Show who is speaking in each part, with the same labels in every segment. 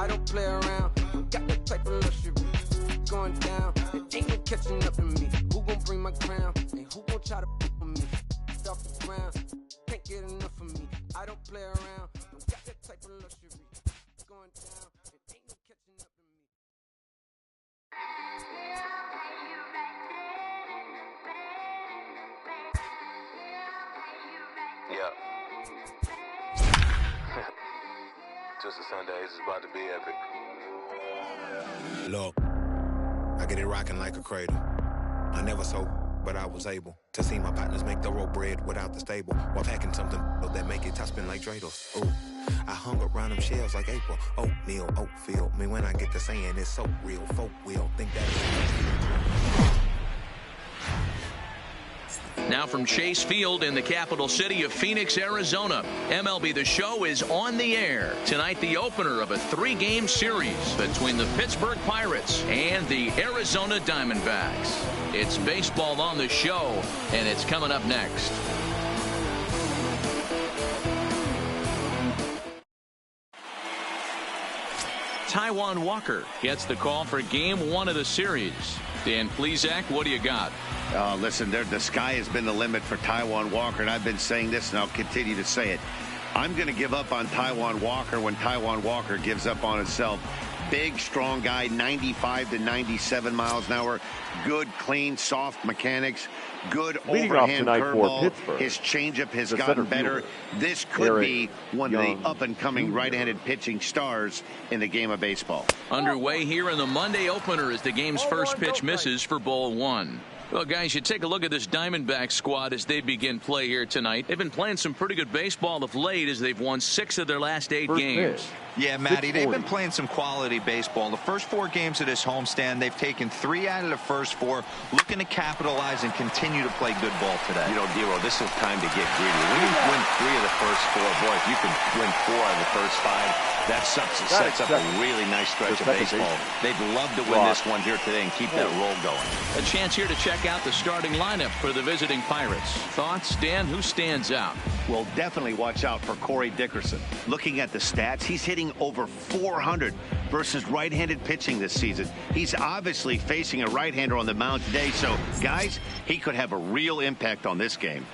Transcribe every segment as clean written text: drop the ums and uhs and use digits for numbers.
Speaker 1: I don't play around. Got that type of luxury. Going down, it ain't no catching up to me. Who gon' bring my crown? And who gon' try to for me? Off the ground, can't get enough of me. I don't play around. Got that type of luxury. Going down, it ain't no catching up to me.
Speaker 2: Yeah. Twisted Sundays is about to be epic.
Speaker 3: Look, I get it rocking like a cradle. I never sold, but I was able to see my partners make thorough bread without the stable while packing something that make it top spin like dreidels. Ooh, I hung around them shells like April. Oatmeal, oatfield. Me when I get to saying it's so real, folk will think that it's
Speaker 4: Now from Chase Field in the capital city of Phoenix, Arizona, MLB The Show is on the air. Tonight, the opener of a 3-game series between the Pittsburgh Pirates and the Arizona Diamondbacks. It's baseball on the show, and it's coming up next. Taijuan Walker gets the call for Game 1 of the series. Dan Plesac, what do you got?
Speaker 5: Listen, the sky has been the limit for Taijuan Walker, and I've been saying this, and I'll continue to say it. I'm going to give up on Taijuan Walker when Taijuan Walker gives up on himself. Big, strong guy, 95 to 97 miles an hour. Good, clean, soft mechanics. Good overhand curveball. His changeup has gotten better. This could be one of the up-and-coming right-handed pitching stars in the game of baseball.
Speaker 4: Underway here in the Monday opener as the game's first pitch misses for ball 1. Well, guys, you take a look at this Diamondback squad as they begin play here tonight. They've been playing some pretty good baseball of late as they've won 6 of their last 8 games.
Speaker 6: Yeah, Matty, they've been playing some quality baseball. The first 4 games of this homestand, they've taken 3 out of the first 4, looking to capitalize and continue to play good ball today.
Speaker 7: You know, Dero, this is time to get greedy. When you win 3 of the first 4, boy, if you can win 4 out of the first 5, that sets up a really nice stretch of baseball. They'd love to win this one here today and keep that roll going.
Speaker 4: A chance here to check out the starting lineup for the visiting Pirates. Thoughts, Dan? Who stands out?
Speaker 5: Well, definitely watch out for Corey Dickerson. Looking at the stats, he's hitting over 400 versus right-handed pitching this season. He's obviously facing a right-hander on the mound today, so, guys, he could have a real impact on this game.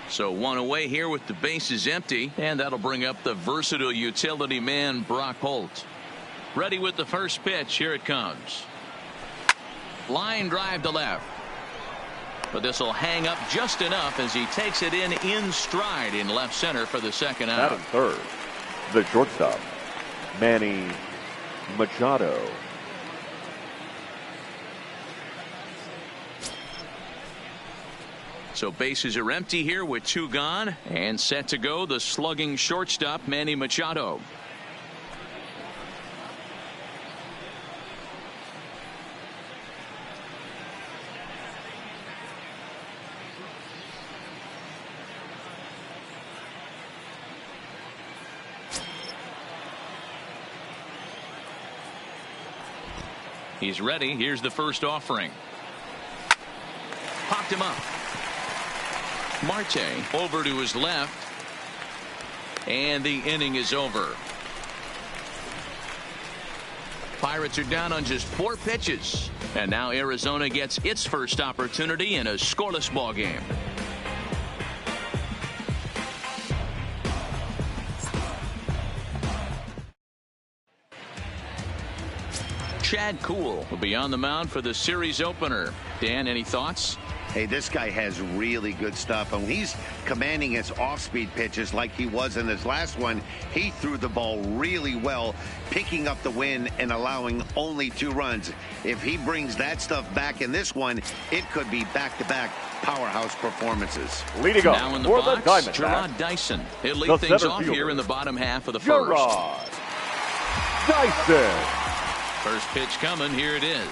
Speaker 4: So 1 away here with the bases empty, and that'll bring up the versatile utility man Brock Holt. Ready with the first pitch. Here it comes. Line drive to left. But this will hang up just enough as he takes it in stride in left center for the second out.
Speaker 8: At third, the shortstop, Manny Machado.
Speaker 4: So bases are empty here with 2 gone, and set to go the slugging shortstop Manny Machado. He's ready. Here's the first offering. Popped him up. Marte over to his left, and the inning is over. Pirates are down on just 4 pitches, and now Arizona gets its first opportunity in a scoreless ball game. Chad Kuhl will be on the mound for the series opener. Dan, any thoughts?
Speaker 5: Hey, this guy has really good stuff, and he's commanding his off-speed pitches like he was in his last one. He threw the ball really well, picking up the win and allowing only 2 runs. If he brings that stuff back in this one, it could be back-to-back powerhouse performances.
Speaker 8: Leading off
Speaker 4: now in the
Speaker 8: for
Speaker 4: box,
Speaker 8: the
Speaker 4: Gerard Dyson. He'll lead things off here in the bottom half of the first.
Speaker 8: Gerard Dyson.
Speaker 4: First pitch coming. Here it is.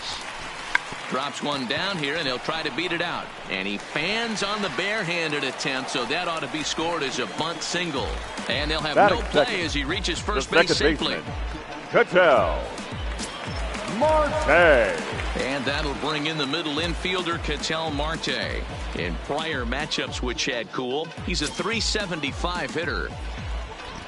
Speaker 4: Drops one down here, and he'll try to beat it out. And he fans on the barehanded attempt, so that ought to be scored as a bunt single. And they'll have no play as he reaches first base safely.
Speaker 8: Ketel Marte.
Speaker 4: And that'll bring in the middle infielder Ketel Marte. In prior matchups with Chad Kuhl, he's a .375 hitter.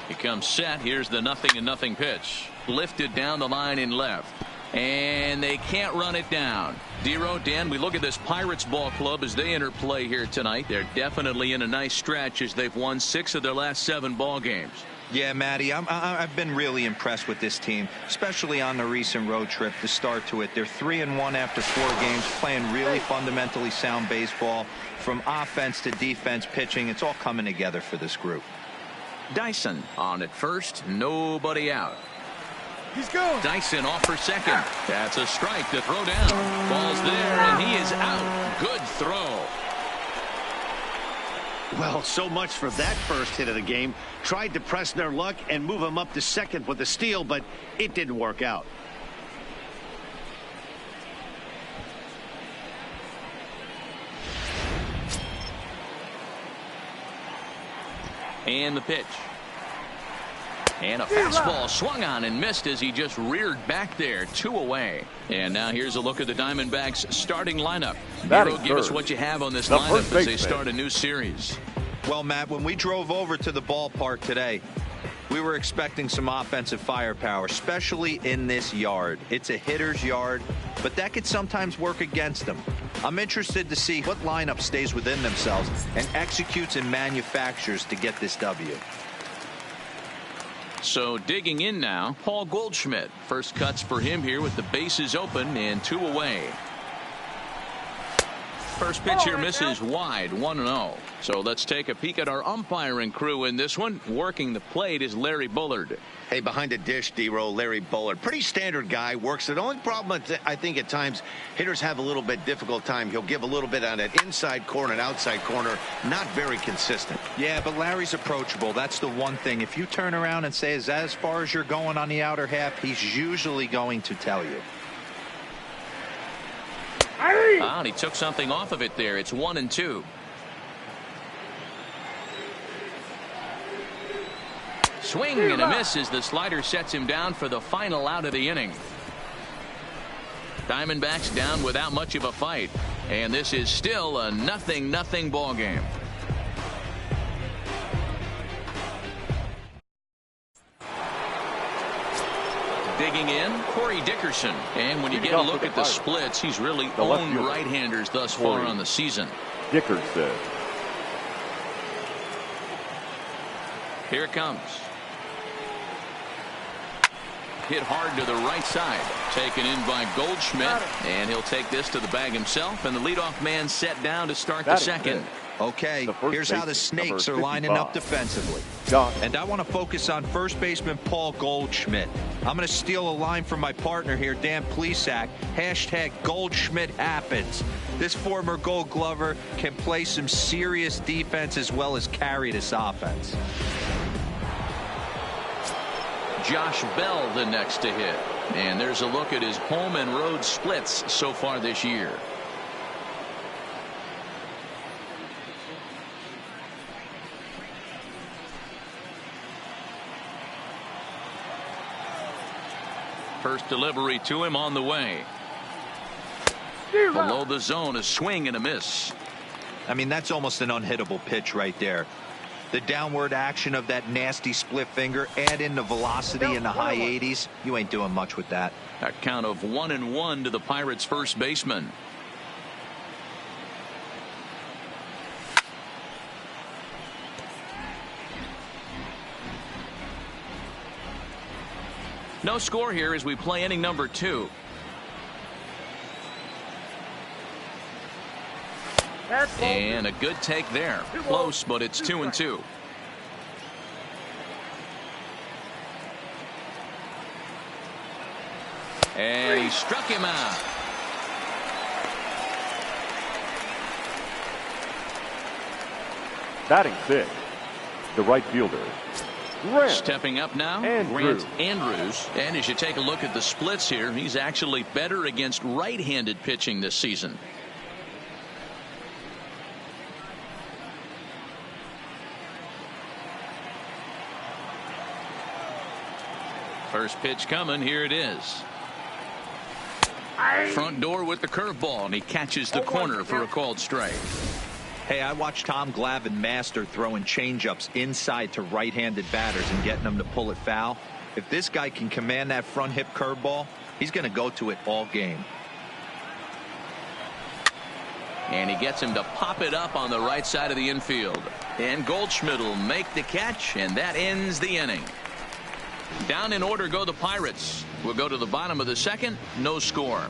Speaker 4: He comes set. Here's the 0-0 pitch. Lifted down the line in left. And they can't run it down. D-Row, Dan, we look at this Pirates ball club as they enter play here tonight. They're definitely in a nice stretch as they've won 6 of their last 7 ball games.
Speaker 6: Yeah, Matty, I've been really impressed with this team, especially on the recent road trip to start to it. They're 3-1 after 4 games, playing really fundamentally sound baseball. From offense to defense, pitching, it's all coming together for this group.
Speaker 4: Dyson on at first, nobody out.
Speaker 9: He's going.
Speaker 4: Dyson off for second. That's a strike to throw down. Ball's there, and he is out. Good throw.
Speaker 5: Well, so much for that first hit of the game. Tried to press their luck and move him up to second with a steal, but it didn't work out.
Speaker 4: And the pitch. And a fastball swung on and missed as he just reared back there. 2 away. And now here's a look at the Diamondbacks starting lineup. Nero, give us what you have on this lineup as they start a new series.
Speaker 6: Well, Matt, when we drove over to the ballpark today, we were expecting some offensive firepower, especially in this yard. It's a hitter's yard, but that could sometimes work against them. I'm interested to see what lineup stays within themselves and executes and manufactures to get this W.
Speaker 4: So digging in now, Paul Goldschmidt. First cuts for him here with the bases open and 2 away. First pitch here misses wide, 1-0. So let's take a peek at our umpiring crew in this one. Working the plate is Larry Bullard.
Speaker 5: Hey, behind the dish, D-Row, Larry Bullard. Pretty standard guy, works it. The only problem, I think, at times, hitters have a little bit difficult time. He'll give a little bit on that inside corner and outside corner. Not very consistent.
Speaker 6: Yeah, but Larry's approachable. That's the one thing. If you turn around and say, is that as far as you're going on the outer half, he's usually going to tell you.
Speaker 4: And he took something off of it there. It's 1-2. Swing and a miss as the slider sets him down for the final out of the inning. Diamondbacks down without much of a fight. And this is still a 0-0 ball game. Digging in, Corey Dickerson. And when you get a look at the splits, he's really owned right-handers thus far on the season.
Speaker 8: Dickerson.
Speaker 4: Here it comes. Hit hard to the right side. Taken in by Goldschmidt. And he'll take this to the bag himself. And the leadoff man set down to start the second.
Speaker 6: Okay, here's how the Snakes are lining up defensively. And I want to focus on first baseman Paul Goldschmidt. I'm going to steal a line from my partner here, Dan Plesac. Hashtag Goldschmidt happens. This former Gold Glover can play some serious defense as well as carry this offense.
Speaker 4: Josh Bell the next to hit. And there's a look at his home and road splits so far this year. First delivery to him on the way. Below the zone, a swing and a miss.
Speaker 6: I mean, that's almost an unhittable pitch right there. The downward action of that nasty split finger, add in the velocity in the high 80s. You ain't doing much with that.
Speaker 4: A count of 1-1 to the Pirates first baseman. No score here as we play inning number 2. And a good take there. Close, but it's 2-2. And he struck him out.
Speaker 8: Batting 6, the right fielder, Grant
Speaker 4: Stepping up now, Grant Andrews. And as you take a look at the splits here, he's actually better against right-handed pitching this season. First pitch coming. Here it is. Front door with the curveball, and he catches the corner for a called strike.
Speaker 6: Hey, I watched Tom Glavine master throwing changeups inside to right-handed batters and getting them to pull it foul. If this guy can command that front hip curveball, he's going to go to it all game.
Speaker 4: And he gets him to pop it up on the right side of the infield. And Goldschmidt will make the catch, and that ends the inning. Down in order go the Pirates. We'll go to the bottom of the second. No score.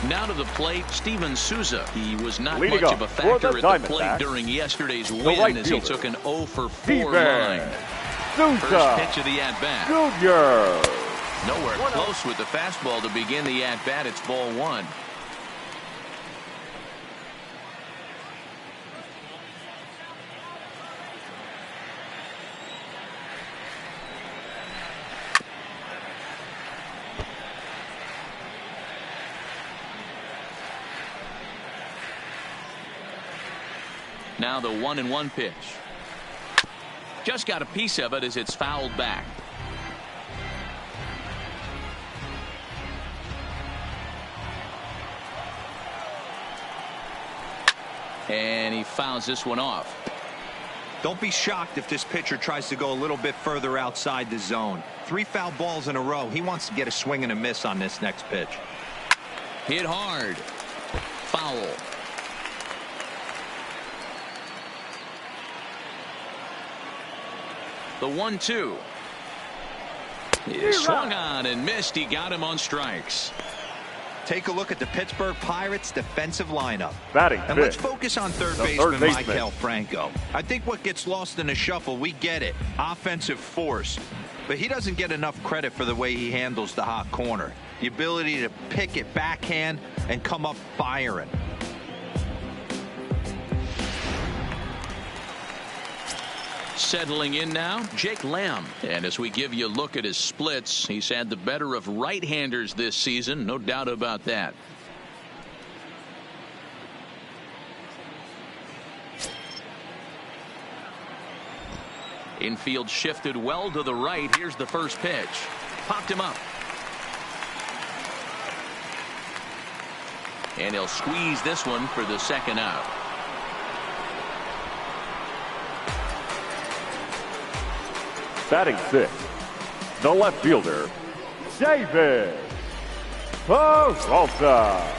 Speaker 4: Now to the plate, Steven Souza. He was not much of a factor at the plate during yesterday's win as he took an 0 for 4 line. First pitch of the at-bat.
Speaker 8: Junior.
Speaker 4: Nowhere close with the fastball to begin the at-bat. It's ball 1. Now the 1-1 pitch. Just got a piece of it as it's fouled back. And he fouls this one off.
Speaker 6: Don't be shocked if this pitcher tries to go a little bit further outside the zone. 3 foul balls in a row. He wants to get a swing and a miss on this next pitch.
Speaker 4: Hit hard. Foul. The 1-2. He swung on and missed. He got him on strikes.
Speaker 6: Take a look at the Pittsburgh Pirates defensive lineup.
Speaker 8: Batting
Speaker 6: and let's focus on third baseman Maikel Franco. I think what gets lost in the shuffle, we get it. Offensive force. But he doesn't get enough credit for the way he handles the hot corner. The ability to pick it backhand and come up firing.
Speaker 4: Settling in now, Jake Lamb. And as we give you a look at his splits, he's had the better of right-handers this season, no doubt about that. Infield shifted well to the right. Here's the first pitch. Popped him up. And he'll squeeze this one for the second out.
Speaker 8: Batting 6, the left fielder, David Peralta.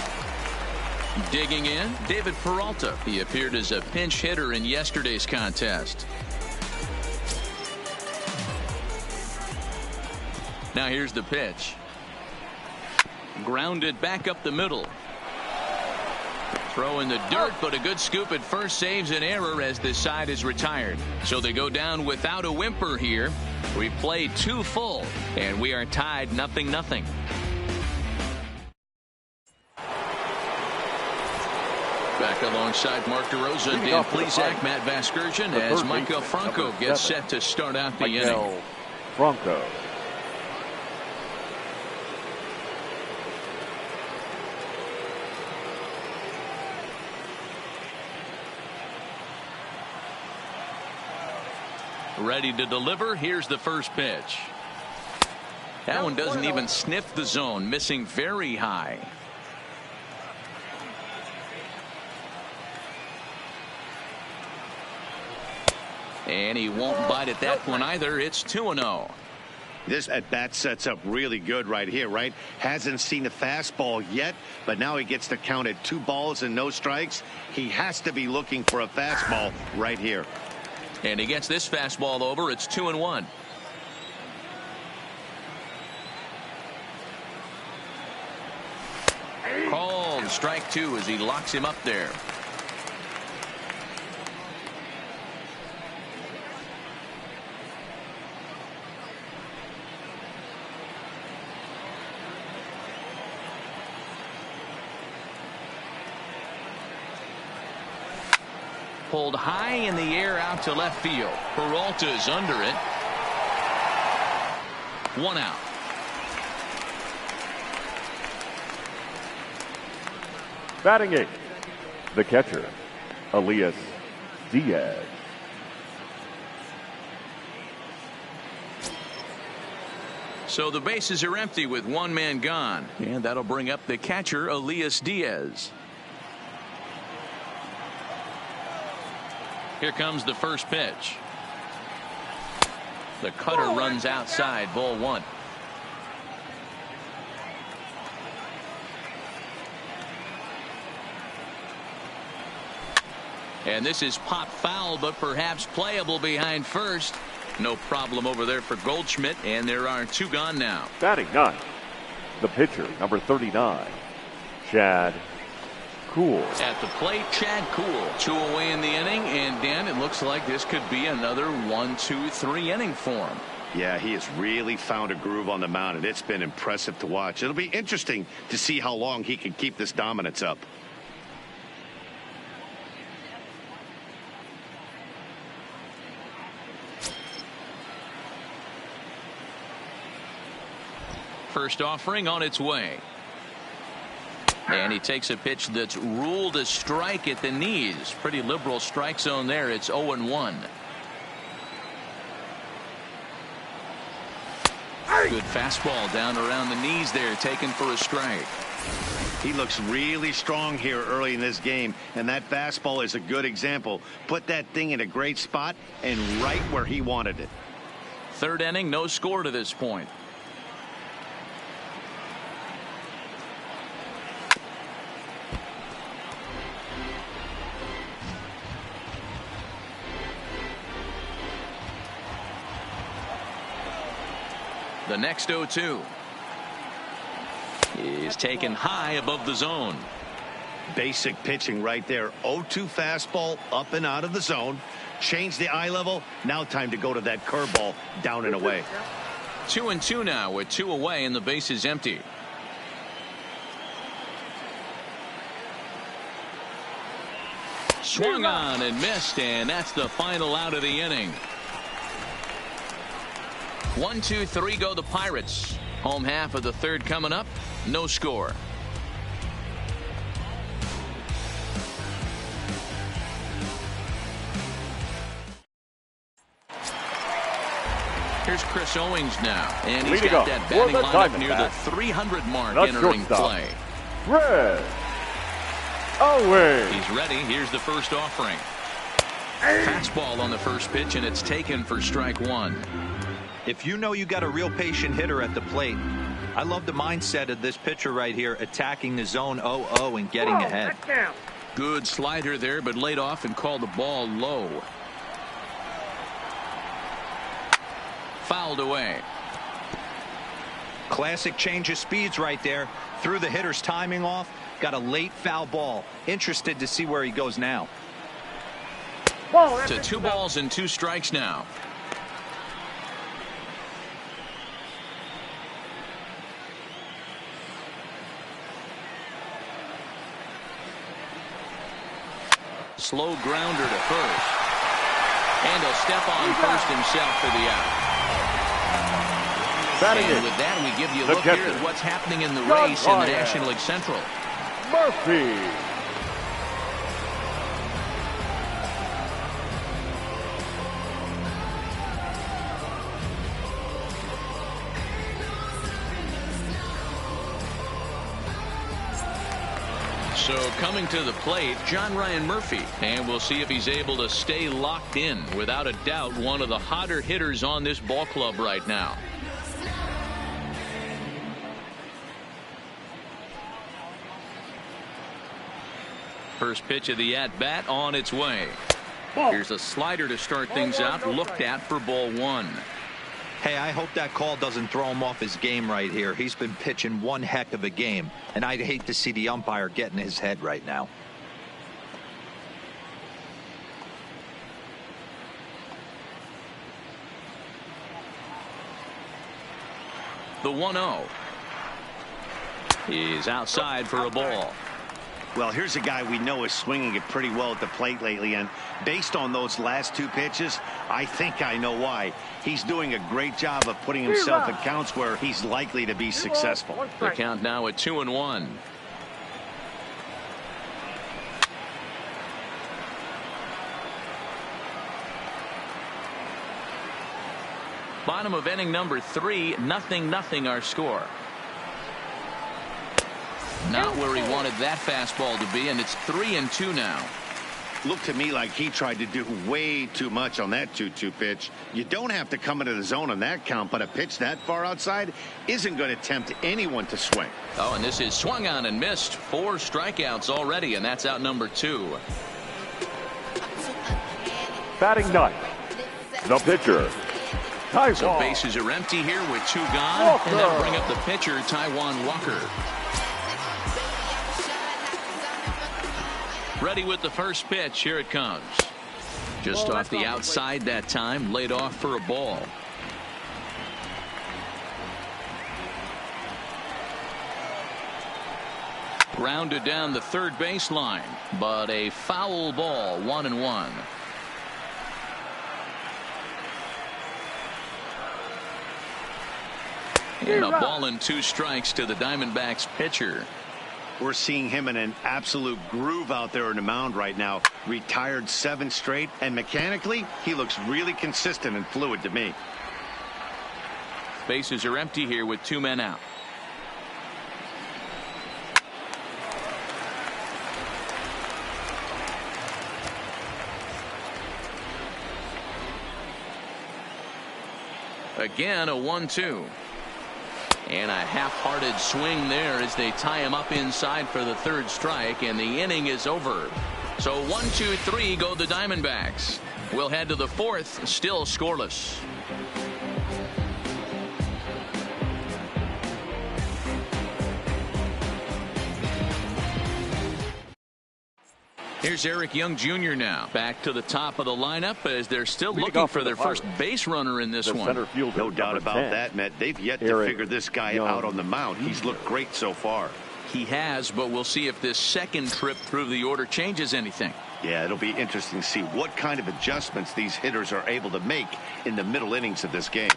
Speaker 4: Digging in, David Peralta. He appeared as a pinch hitter in yesterday's contest. Now here's the pitch. Grounded back up the middle. Throw in the dirt, but a good scoop at first saves an error as this side is retired. So they go down without a whimper here. We played 2 full, and we are tied 0-0. Back alongside Mark DeRosa and Dan Plesac, Matt Vasgersian, as Maikel Franco gets set to start out the inning.
Speaker 8: Franco.
Speaker 4: Ready to deliver. Here's the first pitch. That one doesn't even sniff the zone, missing very high. And he won't bite at that one either. It's 2-0.
Speaker 5: This at-bat sets up really good right here, right? Hasn't seen a fastball yet, but now he gets to count at 2 balls and no strikes. He has to be looking for a fastball right here.
Speaker 4: And he gets this fastball over. It's 2-1. Called strike 2 as he locks him up there. Pulled high in the air out to left field. Peralta's under it. 1 out.
Speaker 8: Batting 8, the catcher, Elias Diaz.
Speaker 4: So the bases are empty with one man gone, and that'll bring up the catcher, Elias Diaz. Here comes the first pitch. The cutter runs outside, ball one. And this is pop foul, but perhaps playable behind first. No problem over there for Goldschmidt, and there are two gone now.
Speaker 8: Batting ninth, the pitcher, number 39, Chad Kuhl.
Speaker 4: At the plate, Chad Kuhl. 2 away in the inning, and Dan, it looks like this could be another 1-2-3 inning for him.
Speaker 5: Yeah, he has really found a groove on the mound, and it's been impressive to watch. It'll be interesting to see how long he can keep this dominance up.
Speaker 4: First offering on its way. And he takes a pitch that's ruled a strike at the knees. Pretty liberal strike zone there. It's 0-1. Good fastball down around the knees there, taken for a strike.
Speaker 5: He looks really strong here early in this game, and that fastball is a good example. Put that thing in a great spot and right where he wanted it.
Speaker 4: Third inning, no score to this point. The next 0-2 is taken high above the zone.
Speaker 5: Basic pitching right there. 0-2 fastball up and out of the zone. Change the eye level. Now time to go to that curveball down and away.
Speaker 4: 2-2 now with 2 away and the base is empty. Swung on and missed, and that's the final out of the inning. 1-2-3 go the Pirates. Home half of the third coming up. No score. Here's Chris Owings now, and he's got that batting lineup near the 300 mark entering play.
Speaker 8: Chris Owings.
Speaker 4: He's ready. Here's the first offering. Fastball on the first pitch, and it's taken for strike one.
Speaker 6: If you know you got a real patient hitter at the plate, I love the mindset of this pitcher right here, attacking the zone 0-0 and getting ahead.
Speaker 4: Good slider there, but laid off and called the ball low. Fouled away.
Speaker 6: Classic change of speeds right there. Threw the hitter's timing off. Got a late foul ball. Interested to see where he goes now.
Speaker 4: To 2 balls and 2 strikes now. Slow grounder to first. And he'll step on first himself for the out. And with that, we give you a look here at what's happening in the race in the National League Central.
Speaker 8: Murphy.
Speaker 4: So coming to the plate, John Ryan Murphy, and we'll see if he's able to stay locked in. Without a doubt, one of the hotter hitters on this ball club right now. First pitch of the at-bat on its way. Here's a slider to start things out, looked at for ball one.
Speaker 6: Hey, I hope that call doesn't throw him off his game right here. He's been pitching one heck of a game, and I'd hate to see the umpire get in his head right now.
Speaker 4: The 1-0 is outside for a ball.
Speaker 5: Well, here's a guy we know is swinging it pretty well at the plate lately, and based on those last 2 pitches, I think I know why. He's doing a great job of putting himself in counts where he's likely to be successful.
Speaker 4: The count now at 2-1. Bottom of inning number 3, 0-0 our score. Not where he wanted that fastball to be, and it's 3-2 now.
Speaker 5: Looked to me like he tried to do way too much on that 2-2 pitch. You don't have to come into the zone on that count, but a pitch that far outside isn't going to tempt anyone to swing.
Speaker 4: Oh, and this is swung on and missed. 4 strikeouts already, and that's out number 2.
Speaker 8: Batting ninth, the pitcher, Taijuan.
Speaker 4: So bases are empty here with 2 gone, and that'll bring up the pitcher, Taijuan Walker. Ready with the first pitch. Here it comes. Just off the outside that time. Laid off for a ball. Grounded down the third baseline. But a foul ball. 1-1. And a ball and 2 strikes to the Diamondbacks pitcher.
Speaker 5: We're seeing him in an absolute groove out there on the mound right now. Retired 7 straight, and mechanically, he looks really consistent and fluid to me.
Speaker 4: Bases are empty here with 2 men out. Again, a 1-2. And a half-hearted swing there as they tie him up inside for the 3rd strike, and the inning is over. So 1-2-3 go the Diamondbacks. We'll head to the 4th, still scoreless. Here's Eric Young Jr. now. Back to the top of the lineup as they're still looking for their first base runner in this one.
Speaker 5: No doubt about that, Matt. They've yet to figure this guy out on the mound. He's looked great so far.
Speaker 4: He has, but we'll see if this second trip through the order changes anything.
Speaker 5: Yeah, it'll be interesting to see what kind of adjustments these hitters are able to make in the middle innings of this game.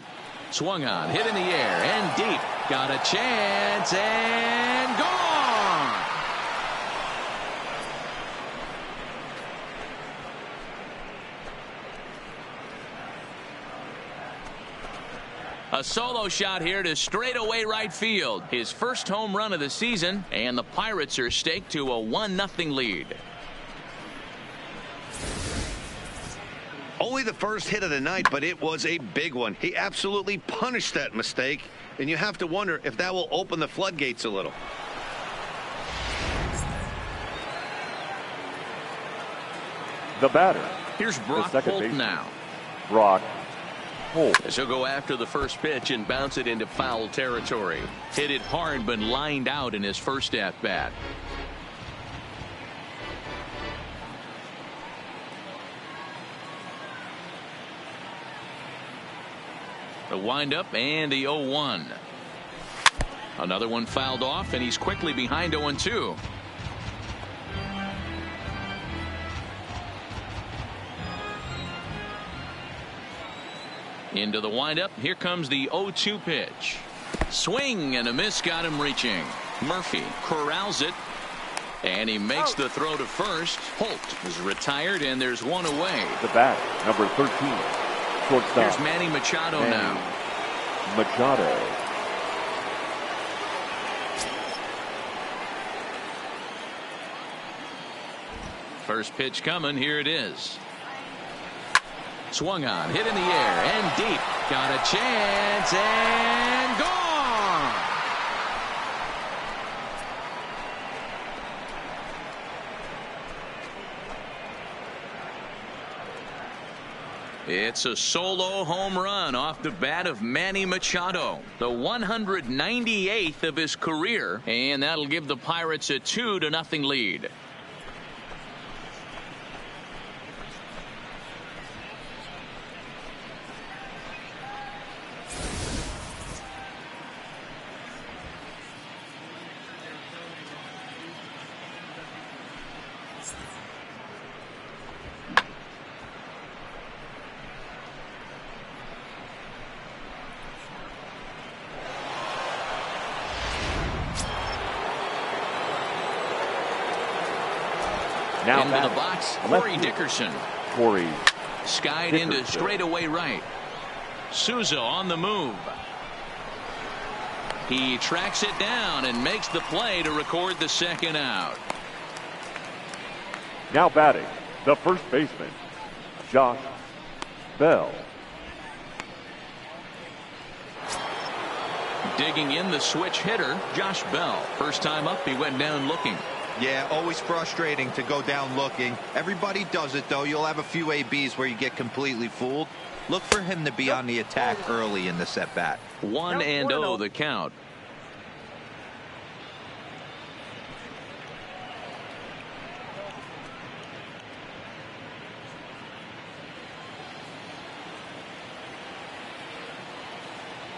Speaker 4: Swung on, hit in the air, and deep. Got a chance, and gone! A solo shot here to straightaway right field. His first home run of the season, and the Pirates are staked to a 1-0 lead.
Speaker 5: Only the first hit of the night, but it was a big one. He absolutely punished that mistake, and you have to wonder if that will open the floodgates a little.
Speaker 8: The batter.
Speaker 4: Here's Brock Holt now.
Speaker 8: Brock Holt.
Speaker 4: As he'll go after the first pitch and bounce it into foul territory. Hit it hard, but lined out in his first at bat. The windup and the 0-1. Another one fouled off, and he's quickly behind 0-2. Into the windup. Here comes the 0-2 pitch. Swing and a miss got him reaching. Murphy corrals it, and he makes the throw to first. Holt is retired, and there's one away.
Speaker 8: The bat, number 13, shortstop.
Speaker 4: Here's Manny Machado now.
Speaker 8: Machado.
Speaker 4: First pitch coming. Here it is. Swung on, hit in the air, and deep. Got a chance, and gone! It's a solo home run off the bat of Manny Machado, the 198th of his career, and that'll give the Pirates a 2-0 lead.
Speaker 8: Now
Speaker 4: into the box, Corey Dickerson.
Speaker 8: Corey
Speaker 4: Skied into straightaway right. Souza on the move. He tracks it down and makes the play to record the second out.
Speaker 8: Now batting, the first baseman, Josh Bell.
Speaker 4: Digging in the switch hitter, Josh Bell. First time up, he went down looking.
Speaker 6: Yeah, always frustrating to go down looking. Everybody does it, though. You'll have a few ABs where you get completely fooled. Look for him to be on the attack early in the at-bat.
Speaker 4: 1-0 the count.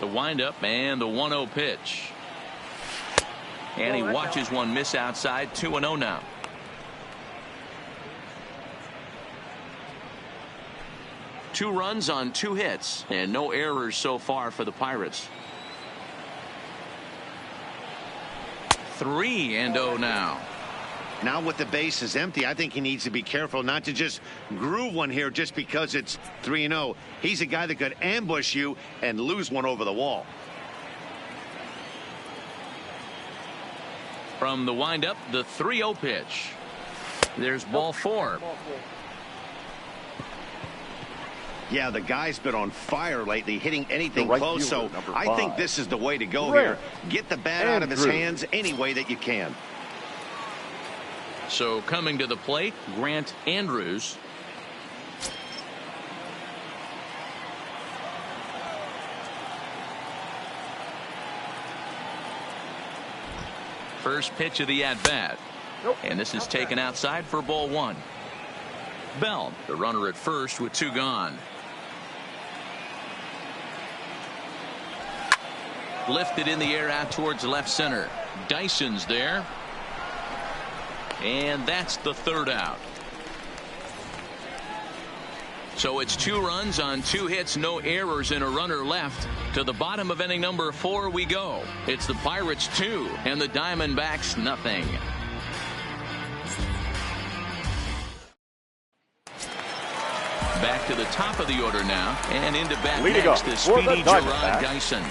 Speaker 4: The windup and the 1-0 pitch. And he watches one miss outside. 2-0 now. Two runs on 2 hits and no errors so far for the Pirates. 3-0 now.
Speaker 5: Now with the bases empty, I think he needs to be careful not to just groove one here just because it's 3-0. He's a guy that could ambush you and lose one over the wall.
Speaker 4: From the windup, the 3-0 pitch. There's ball 4.
Speaker 5: Yeah, the guy's been on fire lately, hitting anything close, so I think this is the way to go here. Get the bat out of his hands any way that you can.
Speaker 4: So coming to the plate, Grant Andrews. First pitch of the at-bat. And this is taken outside for ball 1. Bell, the runner at first with 2 gone. Lifted in the air out towards left center. Dyson's there. And that's the 3rd out. So it's 2 runs on 2 hits, no errors, and a runner left. To the bottom of inning number 4 we go. It's the Pirates 2 and the Diamondbacks nothing. Back to the top of the order now, and into bat next, the speedy Gerard Dyson.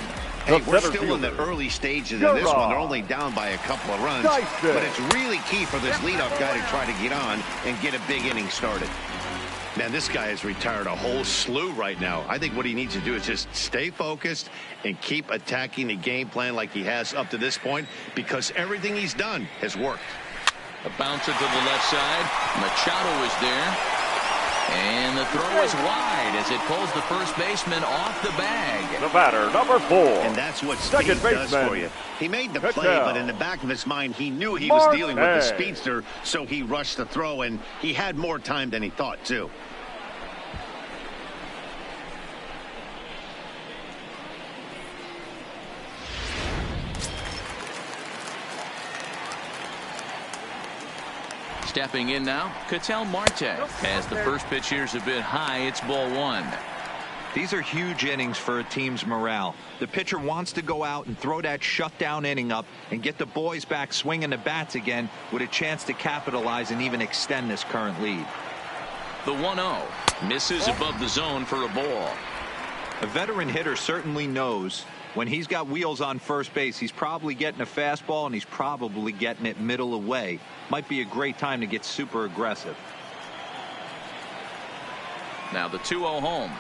Speaker 5: Hey, we're still in the early stages of this one. They're only down by a couple of runs, but it's really key for this leadoff guy to try to get on and get a big inning started. Man, this guy has retired a whole slew right now. I think what he needs to do is just stay focused and keep attacking the game plan like he has up to this point, because everything he's done has worked.
Speaker 4: A bouncer to the left side. Machado is there. And the throw is wide as it pulls the first baseman off the bag.
Speaker 8: The batter, number 4.
Speaker 5: And that's what speed does for you. He made the play, but in the back of his mind, he knew he was dealing with the speedster, so he rushed the throw, and he had more time than he thought, too.
Speaker 4: Stepping in now, Ketel Marte. As the first pitch here is a bit high, it's ball 1.
Speaker 6: These are huge innings for a team's morale. The pitcher wants to go out and throw that shutdown inning up and get the boys back swinging the bats again with a chance to capitalize and even extend this current lead.
Speaker 4: The 1-0 misses above the zone for a ball.
Speaker 6: A veteran hitter certainly knows when he's got wheels on first base, he's probably getting a fastball and he's probably getting it middle away. Might be a great time to get super aggressive.
Speaker 4: Now the 2-0 home.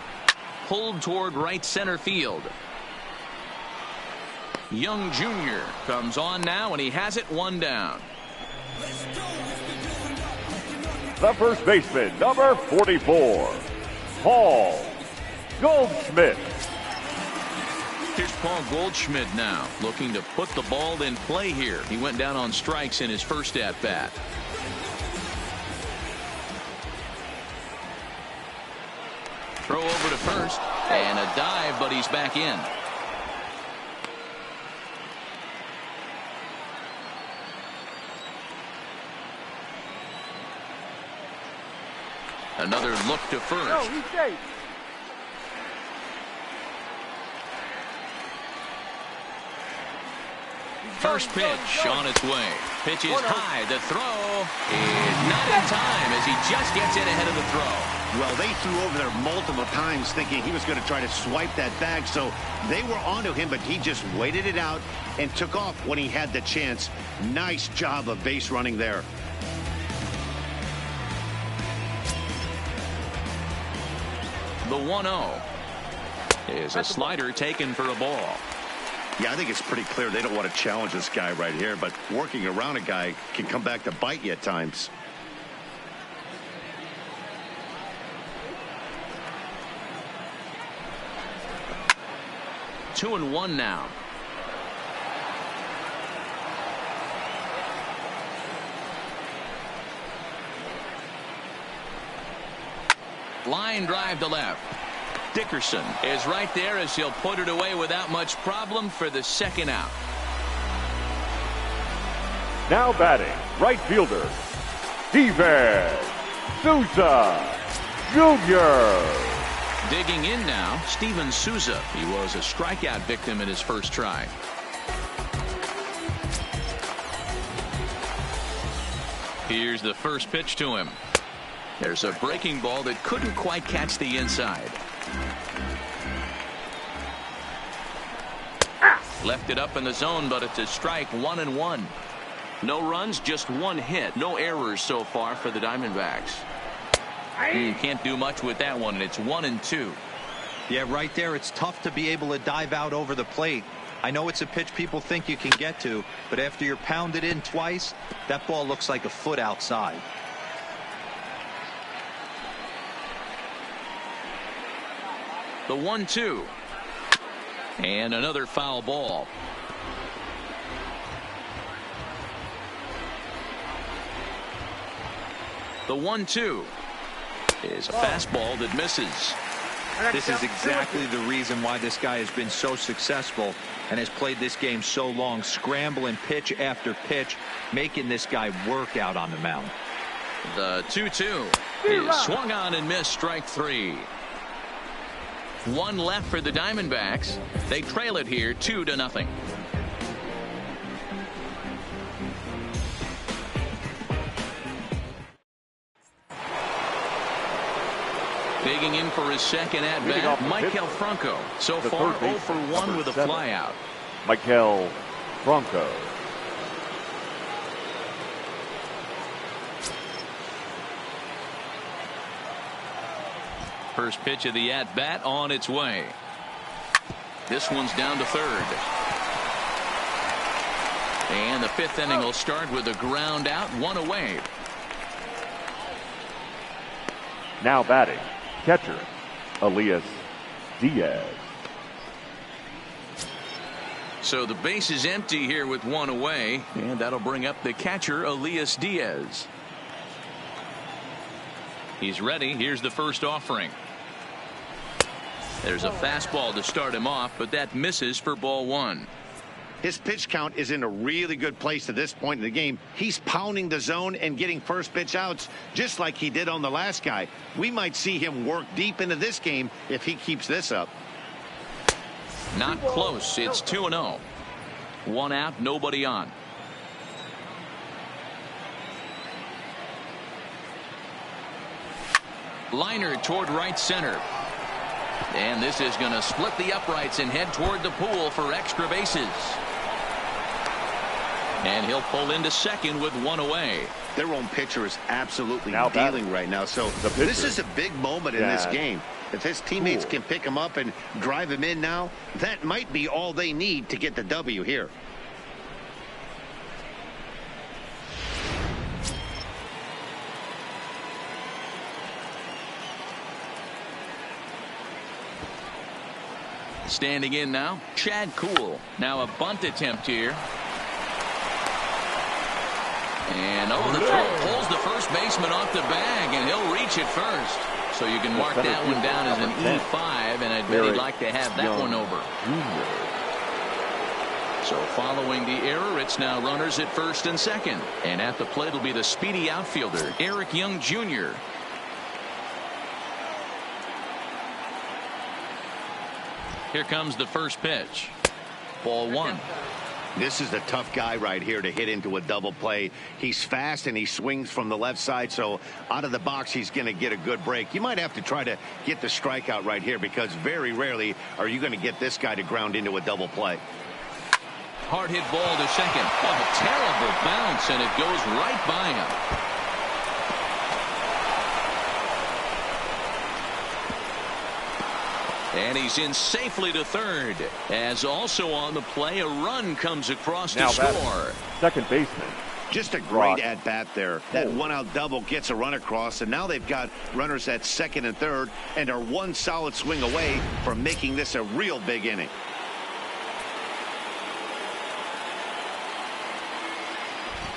Speaker 4: Pulled toward right center field. Young Jr. comes on now, and he has it 1 down.
Speaker 8: The first baseman, number 44, Paul Goldschmidt.
Speaker 4: Here's Paul Goldschmidt now, looking to put the ball in play here. He went down on strikes in his first at-bat. Throw over to first, and a dive, but he's back in. Another look to first.
Speaker 9: No, he's safe.
Speaker 4: First pitch on its way. Pitch is high. The throw is not in time as he just gets in ahead of the throw.
Speaker 5: Well, they threw over there multiple times thinking he was going to try to swipe that bag, so they were onto him, but he just waited it out and took off when he had the chance. Nice job of base running there.
Speaker 4: The 1-0 is a slider taken for a ball.
Speaker 5: Yeah, I think it's pretty clear they don't want to challenge this guy right here, but working around a guy can come back to bite you at times.
Speaker 4: Two and one now. Line drive to left. Dickerson is right there as he'll put it away without much problem for the second out.
Speaker 8: Now batting, right fielder, Dbacks Souza Jr.
Speaker 4: Digging in now, Steven Souza. He was a strikeout victim in his first try. Here's the first pitch to him. There's a breaking ball that couldn't quite catch the inside. Left it up in the zone, but it's a strike. 1-1. No runs, just one hit. No errors so far for the Diamondbacks. Can't do much with that one, and it's 1-2.
Speaker 6: Yeah, right there, it's tough to be able to dive out over the plate. I know it's a pitch people think you can get to, but after you're pounded in twice, that ball looks like a foot outside.
Speaker 4: The 1-2. And another foul ball. The 1-2 is a fastball that misses.
Speaker 6: This is exactly the reason why this guy has been so successful and has played this game so long, scrambling pitch after pitch, making this guy work out on the mound.
Speaker 4: The 2-2 is swung on and missed, strike three. One left for the Diamondbacks. They trail it here 2-0. Digging in for his second at-bat, Maikel Franco. So far 0 for 1 with a flyout.
Speaker 8: Maikel Franco.
Speaker 4: First pitch of the at-bat on its way. This one's down to third. And the fifth inning will start with a ground out, one away.
Speaker 8: Now batting, catcher, Elias Diaz.
Speaker 4: So the base is empty here with one away, and that'll bring up the catcher, Elias Diaz. He's ready. Here's the first offering. There's a fastball to start him off, but that misses for ball one.
Speaker 5: His pitch count is in a really good place at this point in the game. He's pounding the zone and getting first pitch outs just like he did on the last guy. We might see him work deep into this game if he keeps this up.
Speaker 4: Not close. It's 2-0. One out, nobody on. Liner toward right center. And this is going to split the uprights and head toward the pool for extra bases. And he'll pull into second with one away.
Speaker 5: Their own pitcher is absolutely
Speaker 8: now
Speaker 5: dealing right now. So this is a big moment in this game. If his teammates can pick him up and drive him in now, that might be all they need to get the W here.
Speaker 4: Standing in now, Chad Kuhl. Now a bunt attempt here. And over the throw, pulls the first baseman off the bag, and he'll reach it first. So you can mark that one down as an E5, and I'd really like to have that one over. So following the error, it's now runners at first and second. And at the plate will be the speedy outfielder, Eric Young Jr. Here comes the first pitch. Ball one.
Speaker 5: This is a tough guy right here to hit into a double play. He's fast and he swings from the left side, so out of the box he's going to get a good break. You might have to try to get the strikeout right here because very rarely are you going to get this guy to ground into a double play.
Speaker 4: Hard hit ball to second. Oh, a terrible bounce, and it goes right by him. And he's in safely to third. As also on the play, a run comes across to score.
Speaker 8: Second baseman.
Speaker 5: Just a great at-bat there. That one-out double gets a run across, and now they've got runners at second and third and are one solid swing away from making this a real big inning.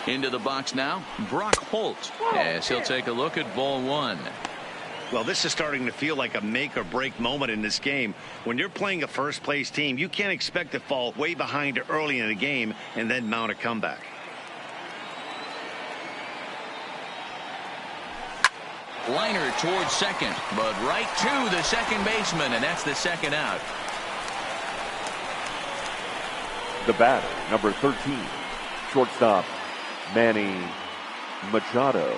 Speaker 4: Into the box now, Brock Holt, as he'll take a look at ball one.
Speaker 5: Well, this is starting to feel like a make-or-break moment in this game. When you're playing a first-place team, you can't expect to fall way behind early in the game and then mount a comeback.
Speaker 4: Liner towards second, but right to the second baseman, and that's the second out.
Speaker 8: The batter, number 13, shortstop Manny Machado.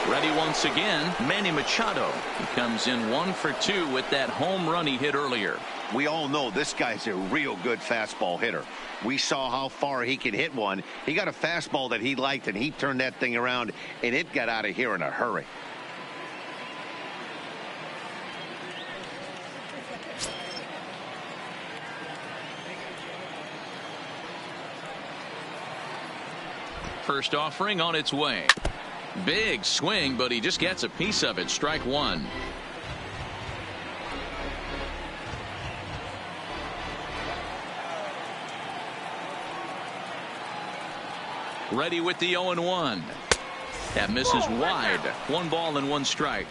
Speaker 4: Ready once again, Manny Machado. He comes in 1 for 2 with that home run he hit earlier.
Speaker 5: We all know this guy's a real good fastball hitter. We saw how far he could hit one. He got a fastball that he liked, and he turned that thing around, and it got out of here in a hurry.
Speaker 4: First offering on its way. Big swing, but he just gets a piece of it. Strike one. Ready with the 0-1. That misses wide. 1 ball and 1 strike.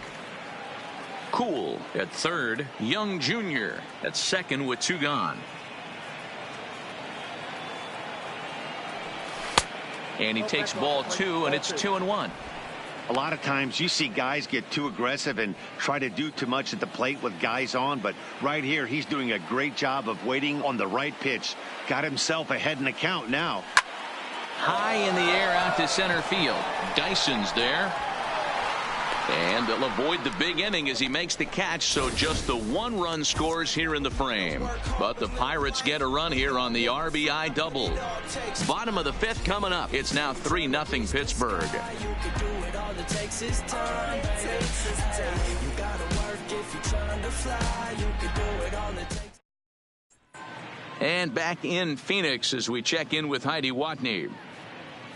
Speaker 4: Cool at third. Young Jr. at second with 2 gone. And he takes ball 2, and it's 2-1.
Speaker 5: A lot of times you see guys get too aggressive and try to do too much at the plate with guys on, but right here he's doing a great job of waiting on the right pitch. Got himself ahead in the count now.
Speaker 4: High in the air out to center field. Dyson's there. And they'll avoid the big inning as he makes the catch, so just the 1 run scores here in the frame. But the Pirates get a run here on the RBI double. Bottom of the 5th coming up. It's now 3-0 Pittsburgh. And back in Phoenix as we check in with Heidi Watney.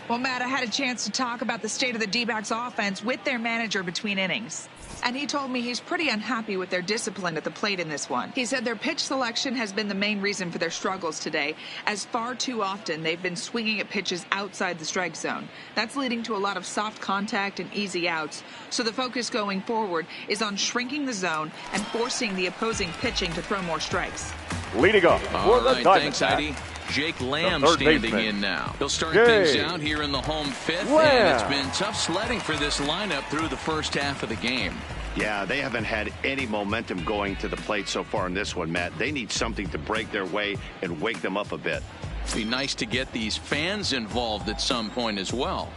Speaker 10: Well, Matt, I had a chance to talk about the state of the D-backs offense with their manager between innings. And he told me he's pretty unhappy with their discipline at the plate in this one. He said their pitch selection has been the main reason for their struggles today, as far too often they've been swinging at pitches outside the strike zone. That's leading to a lot of soft contact and easy outs. So the focus going forward is on shrinking the zone and forcing the opposing pitching to throw more strikes.
Speaker 8: Leading up for the
Speaker 4: thanks, Heidi. Jake Lamb standing in now. He'll start things out here in the home 5th, and it's been tough sledding for this lineup through the first half of the game.
Speaker 5: Yeah, they haven't had any momentum going to the plate so far in this one, Matt. They need something to break their way and wake them up a bit.
Speaker 4: It'd be nice to get these fans involved at some point as well.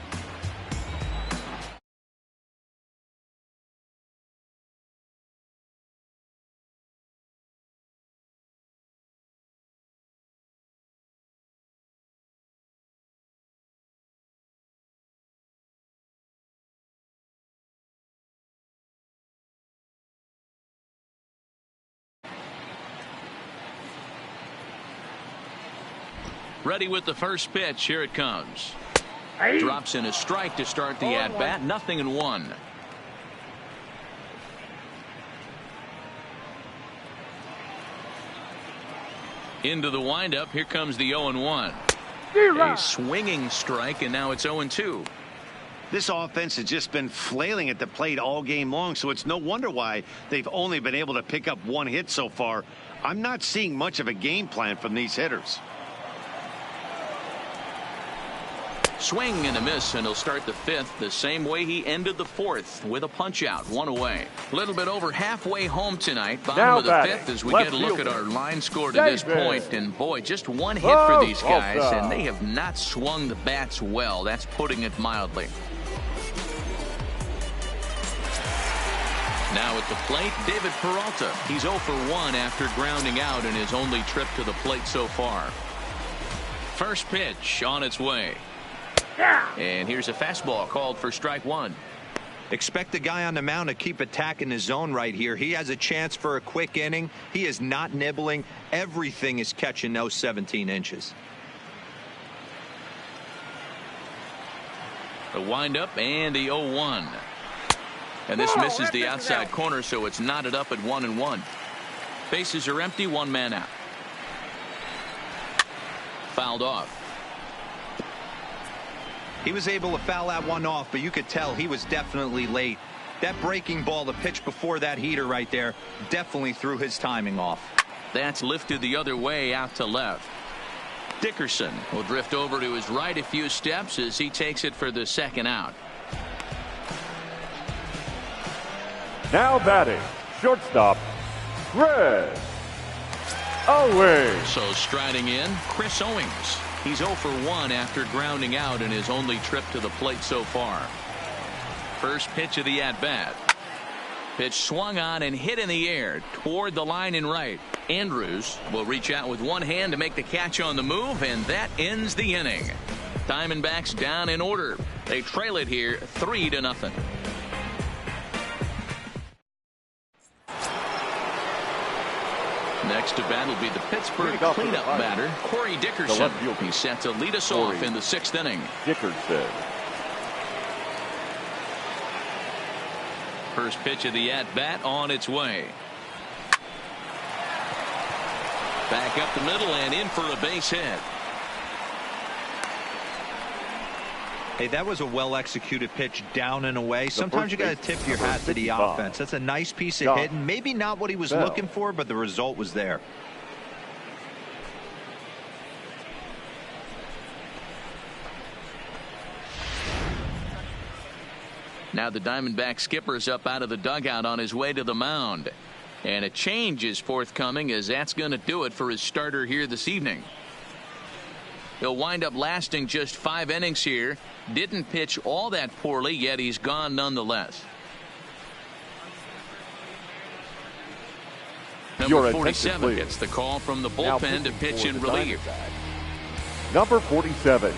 Speaker 4: Ready with the first pitch. Here it comes. Drops in a strike to start the at-bat. 0-1. Into the windup. Here comes the 0-1. A swinging strike, and now it's 0-2.
Speaker 5: This offense has just been flailing at the plate all game long, so it's no wonder why they've only been able to pick up 1 hit so far. I'm not seeing much of a game plan from these hitters.
Speaker 4: Swing and a miss, and he'll start the fifth the same way he ended the fourth, with a punch out, one away. A little bit over halfway home tonight, bottom of the fifth, as we get a look at our line score to this point. And boy, just one hit for these guys, and they have not swung the bats well. That's putting it mildly. Now at the plate, David Peralta. He's 0 for 1 after grounding out in his only trip to the plate so far. First pitch on its way. And here's a fastball called for strike one.
Speaker 6: Expect the guy on the mound to keep attacking his zone right here. He has a chance for a quick inning. He is not nibbling. Everything is catching those 17 inches.
Speaker 4: The windup and the 0-1. And this misses the outside corner, so it's knotted up at 1-1. Bases are empty, one man out. Fouled off.
Speaker 6: He was able to foul that one off, but you could tell he was definitely late. That breaking ball, the pitch before that heater right there, definitely threw his timing off.
Speaker 4: That's lifted the other way out to left. Dickerson will drift over to his right a few steps as he takes it for the second out.
Speaker 8: Now batting, shortstop, Chris Owings.
Speaker 4: So striding in, Chris Owings. He's 0 for 1 after grounding out in his only trip to the plate so far. First pitch of the at-bat. Pitch swung on and hit in the air toward the line in right. Andrews will reach out with one hand to make the catch on the move, and that ends the inning. Diamondbacks down in order. They trail it here 3-0. Next to bat will be the Pittsburgh cleanup batter, Corey Dickerson. He's set to lead us off in the 6th inning.
Speaker 8: Dickerson.
Speaker 4: First pitch of the at-bat on its way. Back up the middle and in for a base hit.
Speaker 6: Hey, that was a well-executed pitch down and away. Sometimes you got to tip your hat to the offense. That's a nice piece of hitting. Maybe not what he was looking for, but the result was there.
Speaker 4: Now the Diamondback skipper's up out of the dugout on his way to the mound. And a change is forthcoming, as that's going to do it for his starter here this evening. He'll wind up lasting just 5 innings here. Didn't pitch all that poorly, yet he's gone nonetheless. Number 47 gets the call from the bullpen to pitch in relief.
Speaker 8: Number 47.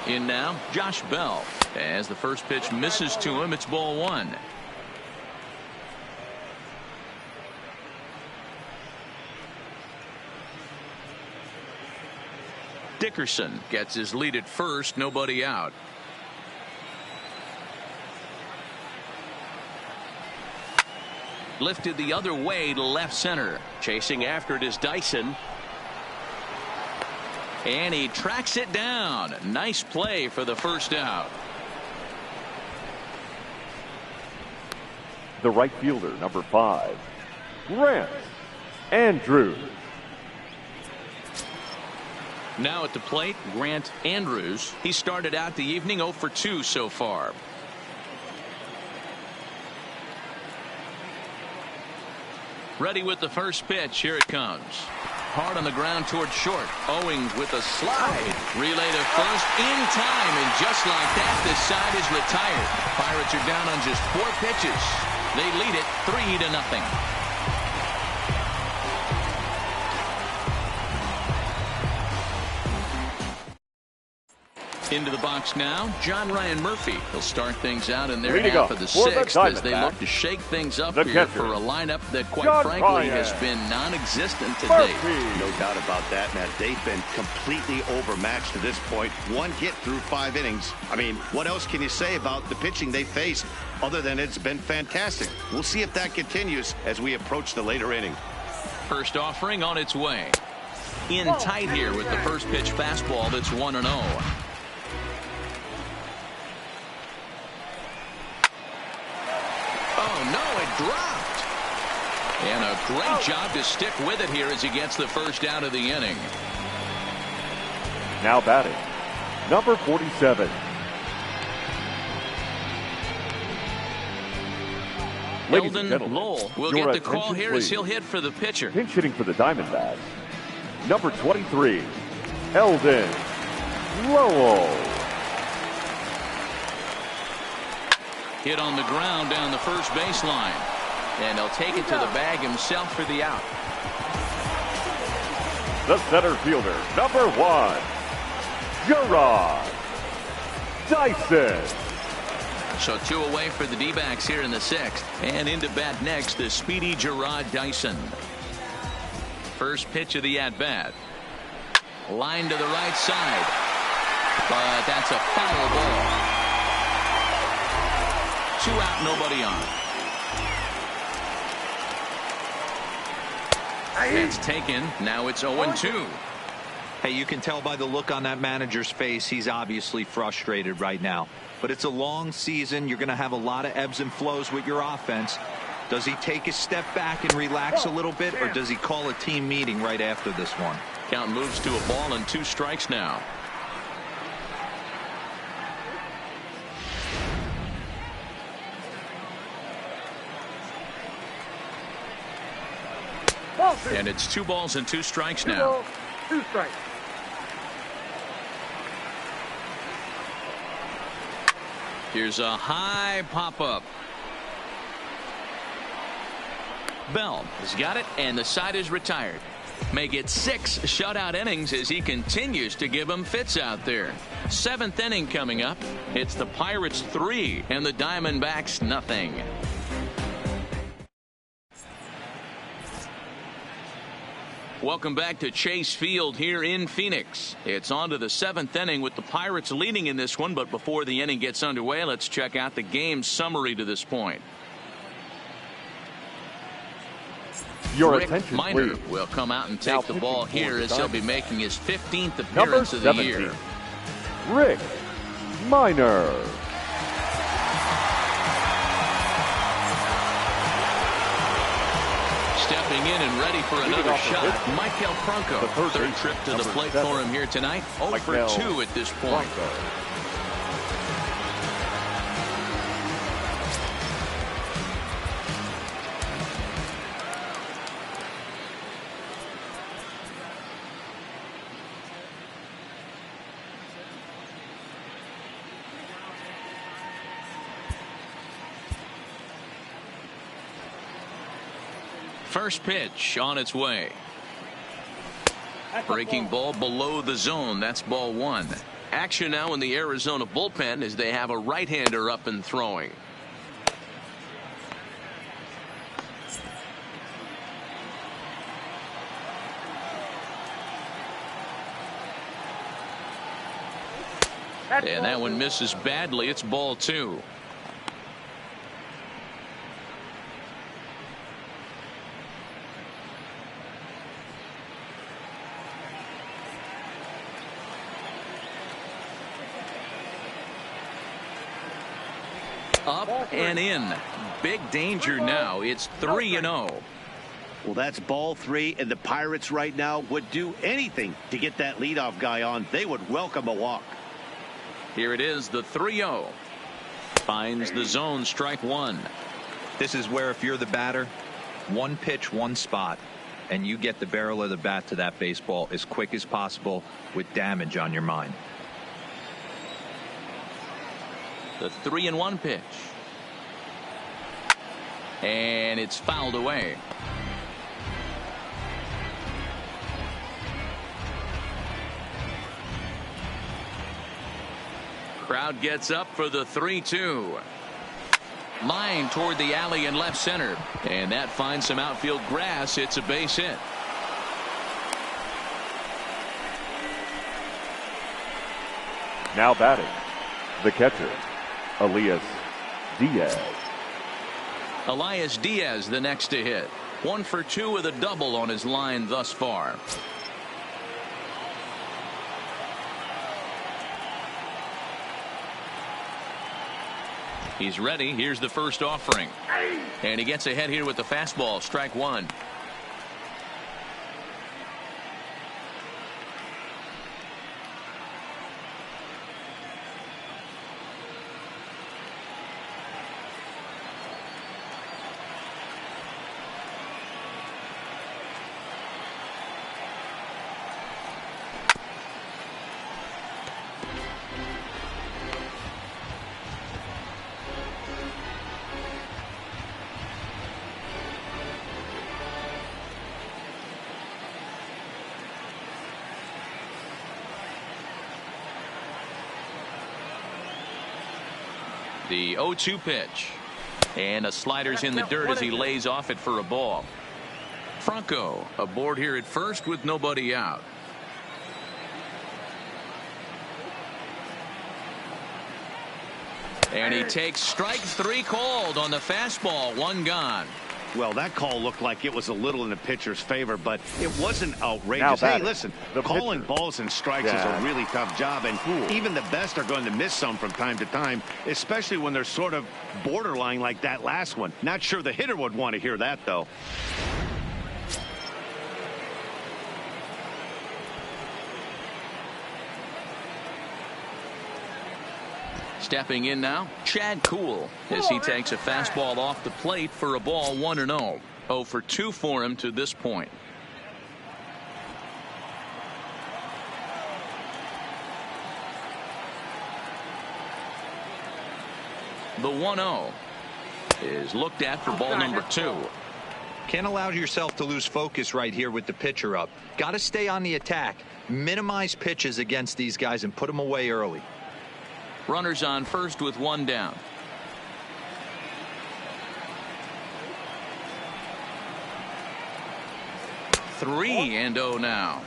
Speaker 4: In now, Josh Bell. As the first pitch misses to him, it's ball one. Dickerson gets his lead at first, nobody out. Lifted the other way to left center. Chasing after it is Dyson. And he tracks it down. Nice play for the first out.
Speaker 8: The right fielder, number 5, Grant Andrews.
Speaker 4: Now at the plate, Grant Andrews. He started out the evening 0 for 2 so far. Ready with the first pitch. Here it comes. Hard on the ground toward short. Owings with a slide. Relay to first in time, and just like that, this side is retired. Pirates are down on just 4 pitches. They lead it 3-0. Into the box now, John Ryan Murphy. He'll start things out in their half of the 6th as they look to shake things up here for a lineup that, quite frankly, has been non-existent to date.
Speaker 5: No doubt about that, Matt. They've been completely overmatched to this point. 1 hit through 5 innings. I mean, what else can you say about the pitching they faced other than it's been fantastic? We'll see if that continues as we approach the later inning.
Speaker 4: First offering on its way. In tight here with the first pitch fastball that's 1-0. Oh, no, it dropped. And a great job to stick with it here as he gets the first out of the inning.
Speaker 8: Now batting, number 47.
Speaker 4: Eldon Lowell will get the call here as he'll hit for the pitcher.
Speaker 8: Pinch hitting for the Diamondbacks, number 23, Eldon Lowell.
Speaker 4: Hit on the ground down the first baseline. And he'll take it to the bag himself for the out.
Speaker 8: The center fielder, number 1, Gerard Dyson.
Speaker 4: So 2 away for the D-backs here in the 6th. And into bat next, the speedy Gerard Dyson. First pitch of the at-bat. Line to the right side. But that's a foul ball. 2 out, nobody on. It's taken. Now it's 0-2.
Speaker 6: Hey, you can tell by the look on that manager's face, he's obviously frustrated right now. But it's a long season. You're going to have a lot of ebbs and flows with your offense. Does he take a step back and relax a little bit, or does he call a team meeting right after this one?
Speaker 4: Count moves to a ball and 2 strikes now. And it's 2 balls and 2 strikes now.
Speaker 9: 2 strikes.
Speaker 4: Here's a high pop-up. Bell has got it, and the side is retired. Make it 6 shutout innings as he continues to give them fits out there. 7th inning coming up. It's the Pirates 3 and the Diamondbacks nothing. Welcome back to Chase Field here in Phoenix. It's on to the 7th inning with the Pirates leading in this one, but before the inning gets underway, let's check out the game summary to this point.
Speaker 8: Your
Speaker 4: Rick
Speaker 8: attention,
Speaker 4: Minor
Speaker 8: please.
Speaker 4: will come out and take
Speaker 8: Now
Speaker 4: the ball
Speaker 8: pitching
Speaker 4: here
Speaker 8: for
Speaker 4: as
Speaker 8: the
Speaker 4: he'll be
Speaker 8: Diamondbacks.
Speaker 4: making his 15th
Speaker 8: Number
Speaker 4: appearance of the
Speaker 8: 17,
Speaker 4: year.
Speaker 8: Rick Minor.
Speaker 4: Stepping in and ready for another shot, Michael Franco. Third trip to the plate for him here tonight. 0 for 2 at this point. First pitch on its way. Breaking ball below the zone. That's ball 1. Action now in the Arizona bullpen as they have a right-hander up and throwing. And that one misses badly. It's ball 2. Up and in. Big danger now. It's 3-0.
Speaker 5: Well, that's ball 3, and the Pirates right now would do anything to get that leadoff guy on. They would welcome a walk.
Speaker 4: Here it is, the 3-0. Finds the zone, strike 1.
Speaker 6: This is where if you're the batter, 1 pitch, 1 spot, and you get the barrel of the bat to that baseball as quick as possible with damage on your mind.
Speaker 4: The 3-1 pitch. And it's fouled away. Crowd gets up for the 3-2. Line toward the alley in left center. And that finds some outfield grass. It's a base hit.
Speaker 8: Now batting, the catcher, Elias Diaz.
Speaker 4: Elias Diaz the next to hit. 1 for 2 with a double on his line thus far. He's ready. Here's the first offering. And he gets ahead here with the fastball. Strike one. The 0-2 pitch. And a slider's in the dirt as he lays off it for a ball. Franco aboard here at first with nobody out. And he takes strike three called on the fastball. One gone.
Speaker 5: Well, that call looked like it was a little in the pitcher's favor, but it wasn't outrageous. Hey, listen, calling balls and strikes is a really tough job, and even the best are going to miss some from time to time, especially when they're sort of borderline like that last one. Not sure the hitter would want to hear that, though.
Speaker 4: Stepping in now, Chad Kuhl, as he takes a fastball off the plate for a ball. 1-0. 0 for 2 for him to this point. The 1-0 is looked at for ball number 2.
Speaker 6: Can't allow yourself to lose focus right here with the pitcher up. Got to stay on the attack, minimize pitches against these guys, and put them away early.
Speaker 4: Runners on first with one down. 3-0 now.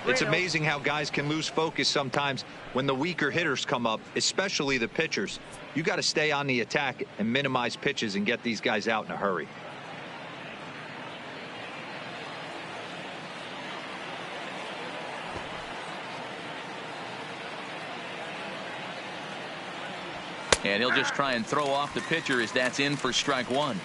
Speaker 6: It's amazing how guys can lose focus sometimes when the weaker hitters come up, especially the pitchers. You got to stay on the attack and minimize pitches and get these guys out in a hurry.
Speaker 4: And he'll just try and throw off the pitcher as that's in for strike one.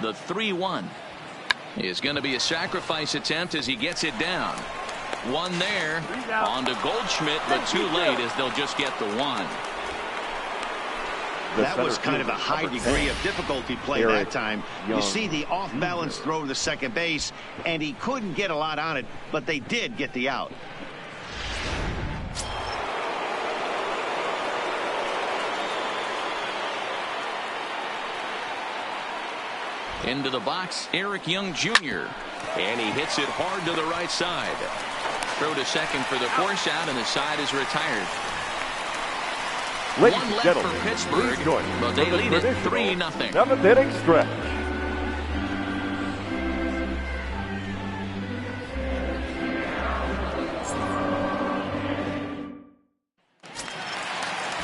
Speaker 4: The 3-1 is going to be a sacrifice attempt as he gets it down. One there on to Goldschmidt, but too late as they'll just get the one.
Speaker 5: That was kind of a high degree of difficulty play that time. You see the off-balance throw to the second base, and he couldn't get a lot on it, but they did get the out.
Speaker 4: Into the box, Eric Young Jr. And he hits it hard to the right side. Throw to second for the force out, and the side is retired.
Speaker 8: Ladies
Speaker 4: One
Speaker 8: and
Speaker 4: left
Speaker 8: gentlemen,
Speaker 4: for Pittsburgh,
Speaker 8: please join
Speaker 4: but they lead it 3-0.
Speaker 8: 7th inning stretch.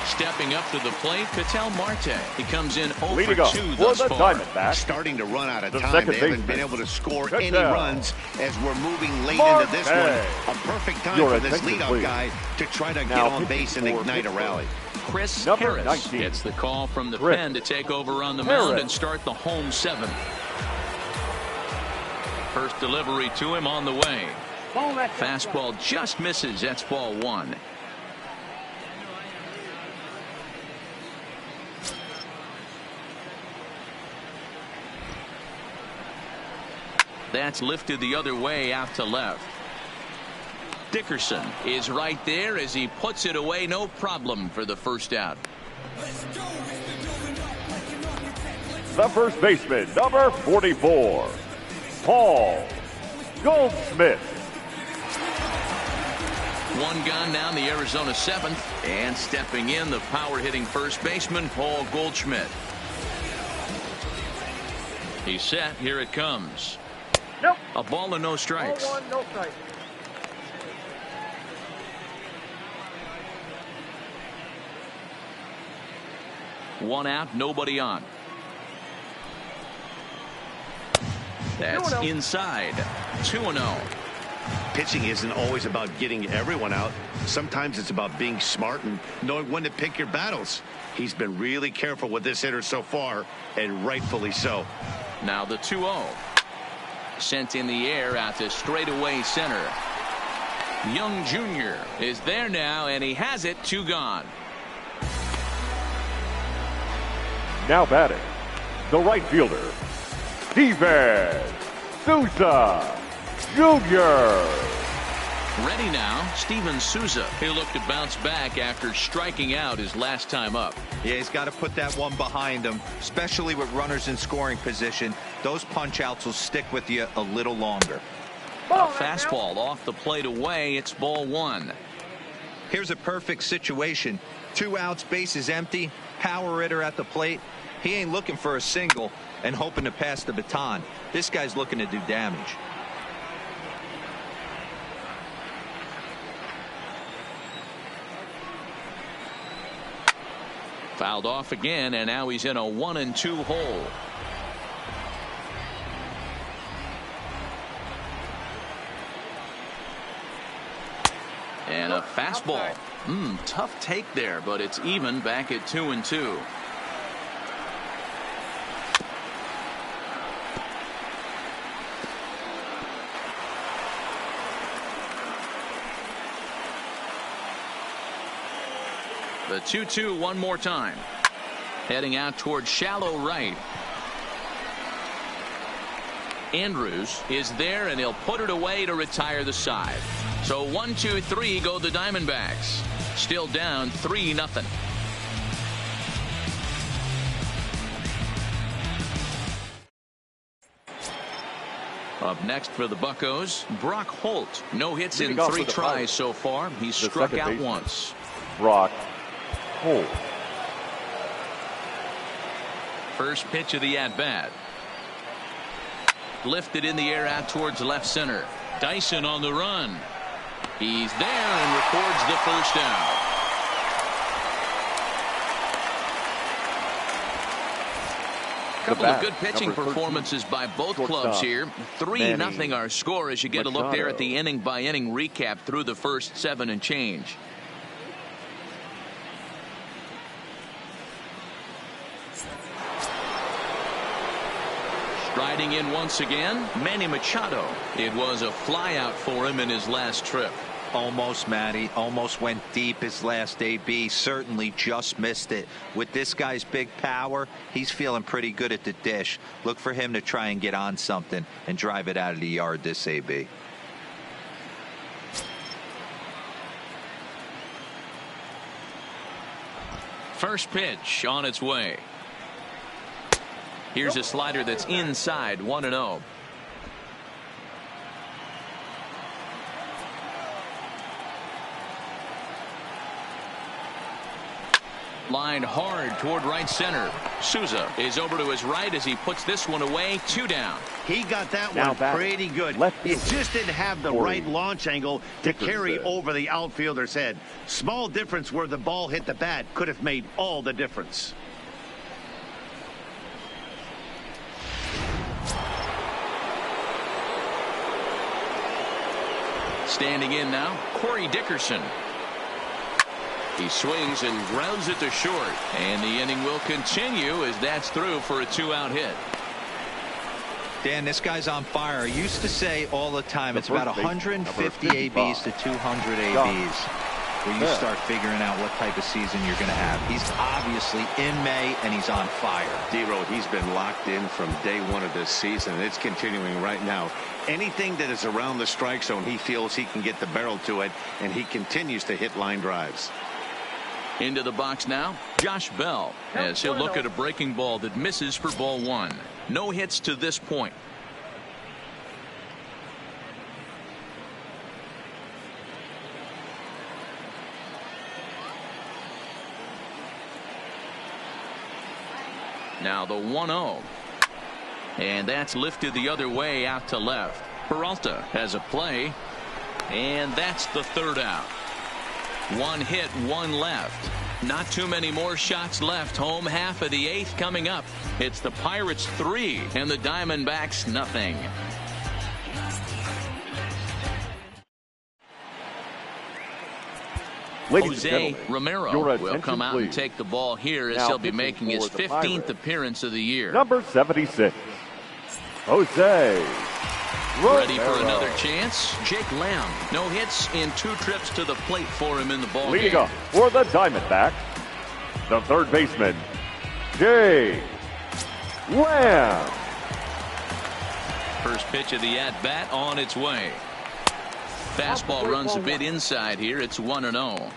Speaker 4: Stepping up to the plate, Ketel Marte. He comes in 0
Speaker 8: Leading
Speaker 4: for
Speaker 8: off
Speaker 4: 2
Speaker 8: for
Speaker 4: thus
Speaker 8: the
Speaker 4: far.
Speaker 8: Diamondbacks,
Speaker 5: starting to run out of
Speaker 8: the
Speaker 5: time.
Speaker 8: second
Speaker 5: They haven't
Speaker 8: baseman,
Speaker 5: been able to score
Speaker 8: Ketel.
Speaker 5: any runs as we're moving late
Speaker 8: Marte.
Speaker 5: into this one. A perfect time
Speaker 8: Your
Speaker 5: for this
Speaker 8: attention,
Speaker 5: leadoff
Speaker 8: please.
Speaker 5: guy to try to
Speaker 8: Now
Speaker 5: get on base and
Speaker 8: pitching for
Speaker 5: ignite a rally.
Speaker 4: Chris
Speaker 8: Number
Speaker 4: Harris
Speaker 8: 19.
Speaker 4: gets the call from the
Speaker 8: Chris
Speaker 4: pen to take over on the mound
Speaker 8: Harris.
Speaker 4: and start the home 7th. First delivery to him on the way. Fastball just misses. That's ball 1. That's lifted the other way out to left. Dickerson is right there as he puts it away. No problem for the first out.
Speaker 8: The first baseman, number 44, Paul Goldschmidt.
Speaker 4: One gone now in the Arizona 7th. And stepping in, the power-hitting first baseman, Paul Goldschmidt. He's set. Here it comes.
Speaker 9: Nope.
Speaker 4: A ball and no strikes.
Speaker 9: Ball 1, no strikes.
Speaker 4: 1 out, nobody on. That's inside. 2-0.
Speaker 5: Pitching isn't always about getting everyone out. Sometimes it's about being smart and knowing when to pick your battles. He's been really careful with this hitter so far, and rightfully so.
Speaker 4: Now the 2-0. Sent in the air out to straightaway center. Young Jr. is there now, and he has it. 2 gone.
Speaker 8: Now batting, the right fielder, Dbacks Jr.
Speaker 4: Ready now, Steven Souza. He'll look to bounce back after striking out his last time up.
Speaker 6: Yeah, he's got to put that one behind him, especially with runners in scoring position. Those punch-outs will stick with you a little longer.
Speaker 4: A fastball off the plate away. It's ball 1.
Speaker 6: Here's a perfect situation. 2 outs, bases empty, power hitter at the plate. He ain't looking for a single and hoping to pass the baton. This guy's looking to do damage.
Speaker 4: Fouled off again, and now he's in a 1-2 hole. And a fastball. Tough take there, but it's even back at 2-2. The 2-2 one more time. Heading out towards shallow right. Andrews is there, and he'll put it away to retire the side. So 1-2-3 go the Diamondbacks. Still down 3-0. Up next for the Buccos, Brock Holt. No hits in 3 tries so far. He's struck out once.
Speaker 8: Brock Holt.
Speaker 4: First pitch of the at-bat. Lifted in the air out towards left center. Dyson on the run. He's there and records the first down. Couple of good pitching performances by both clubs here. 3-0 our score as you get a look there at the inning-by-inning recap through the first 7 and change. Striding in once again, Manny Machado. It was a flyout for him in his last trip.
Speaker 6: Almost, Matty. Almost went deep his last AB. Certainly just missed it. With this guy's big power, he's feeling pretty good at the dish. Look for him to try and get on something and drive it out of the yard this AB.
Speaker 4: First pitch on its way. Here's a slider that's inside. 1-0. Lined hard toward right center. Souza is over to his right as he puts this one away. 2 down.
Speaker 5: He got that one pretty good. He just didn't have the right launch angle to carry over the outfielder's head. Small difference where the ball hit the bat could have made all the difference.
Speaker 4: Standing in now, Corey Dickerson. He swings and grounds it to short, and the inning will continue as that's through for a 2-out hit.
Speaker 6: Dan, this guy's on fire. I used to say all the time it's about 150 ABs to 200 ABs where you start figuring out what type of season you're going to have. He's obviously in May, and he's on fire.
Speaker 7: D-Road, he's been locked in from day 1 of this season, and it's continuing right now.
Speaker 5: Anything that is around the strike zone, he feels he can get the barrel to it, and he continues to hit line drives.
Speaker 4: Into the box now, Josh Bell, as he'll look at a breaking ball that misses for ball 1. No hits to this point. Now the 1-0. And that's lifted the other way out to left. Peralta has a play. And that's the 3rd out. 1 hit, 1 left. Not too many more shots left. Home half of the 8th coming up. It's the Pirates 3 and the Diamondbacks nothing. Jose Romero will come out and take the ball here as he'll be making his 15th appearance of the year.
Speaker 8: Number 76, Jose Romero.
Speaker 4: Ready for another chance? Jake Lamb. No hits in 2 trips to the plate for him in the ball
Speaker 8: Leading
Speaker 4: game.
Speaker 8: up for the Diamondbacks, the third baseman, Jake Lamb.
Speaker 4: First pitch of the at-bat on its way. Fastball runs a bit inside here. It's 1-0.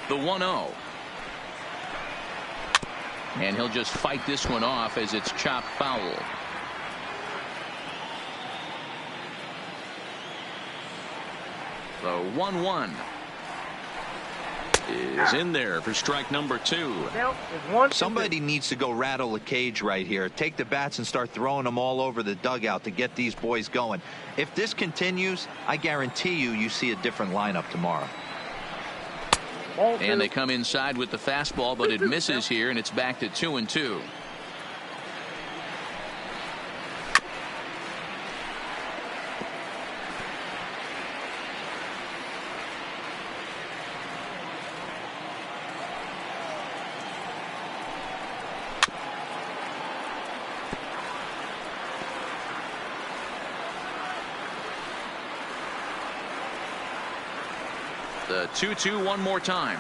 Speaker 4: The 1-0. And he'll just fight this one off as it's chopped foul. The 1-1 is in there for strike number 2.
Speaker 6: Somebody needs to go rattle the cage right here. Take the bats and start throwing them all over the dugout to get these boys going. If this continues, I guarantee you see a different lineup tomorrow.
Speaker 4: And they come inside with the fastball, but it misses here, and it's back to 2-2. The 2-2 one more time.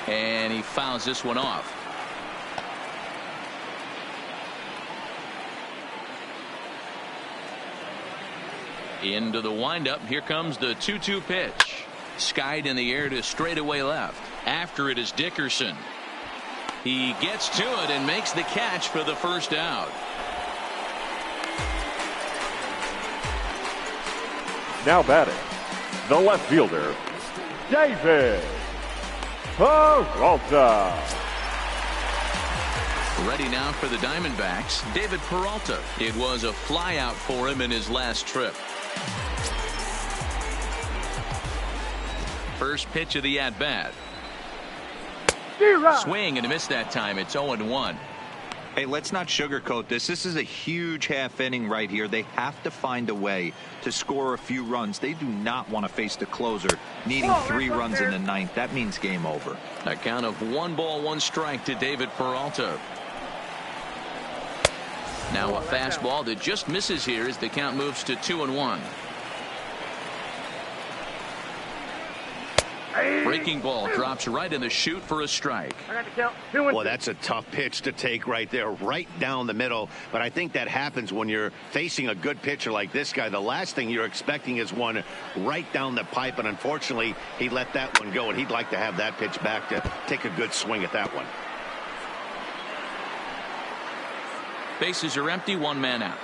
Speaker 4: And he fouls this one off. Into the windup. Here comes the 2-2 pitch. Skied in the air to straightaway left. After it is Dickerson. He gets to it and makes the catch for the first out.
Speaker 8: Now batting, the left fielder, David Peralta.
Speaker 4: Ready now for the Diamondbacks, David Peralta. It was a flyout for him in his last trip. First pitch of the at-bat. Swing and a miss that time. It's 0-1.
Speaker 6: Hey, let's not sugarcoat this. This is a huge half inning right here. They have to find a way to score a few runs. They do not want to face the closer needing 3 runs in the 9th. That means game over.
Speaker 4: A count of 1 ball, 1 strike to David Peralta. Now a fastball that just misses here as the count moves to 2-1. Breaking ball drops right in the chute for a strike.
Speaker 5: Well, that's a tough pitch to take right there, right down the middle. But I think that happens when you're facing a good pitcher like this guy. The last thing you're expecting is one right down the pipe. And unfortunately, he let that one go. And he'd like to have that pitch back to take a good swing at that one.
Speaker 4: Bases are empty. 1 man out.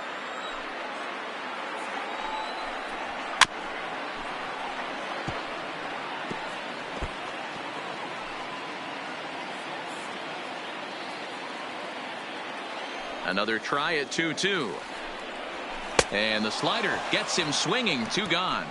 Speaker 4: Another try at 2-2. And the slider gets him swinging. 2 gone.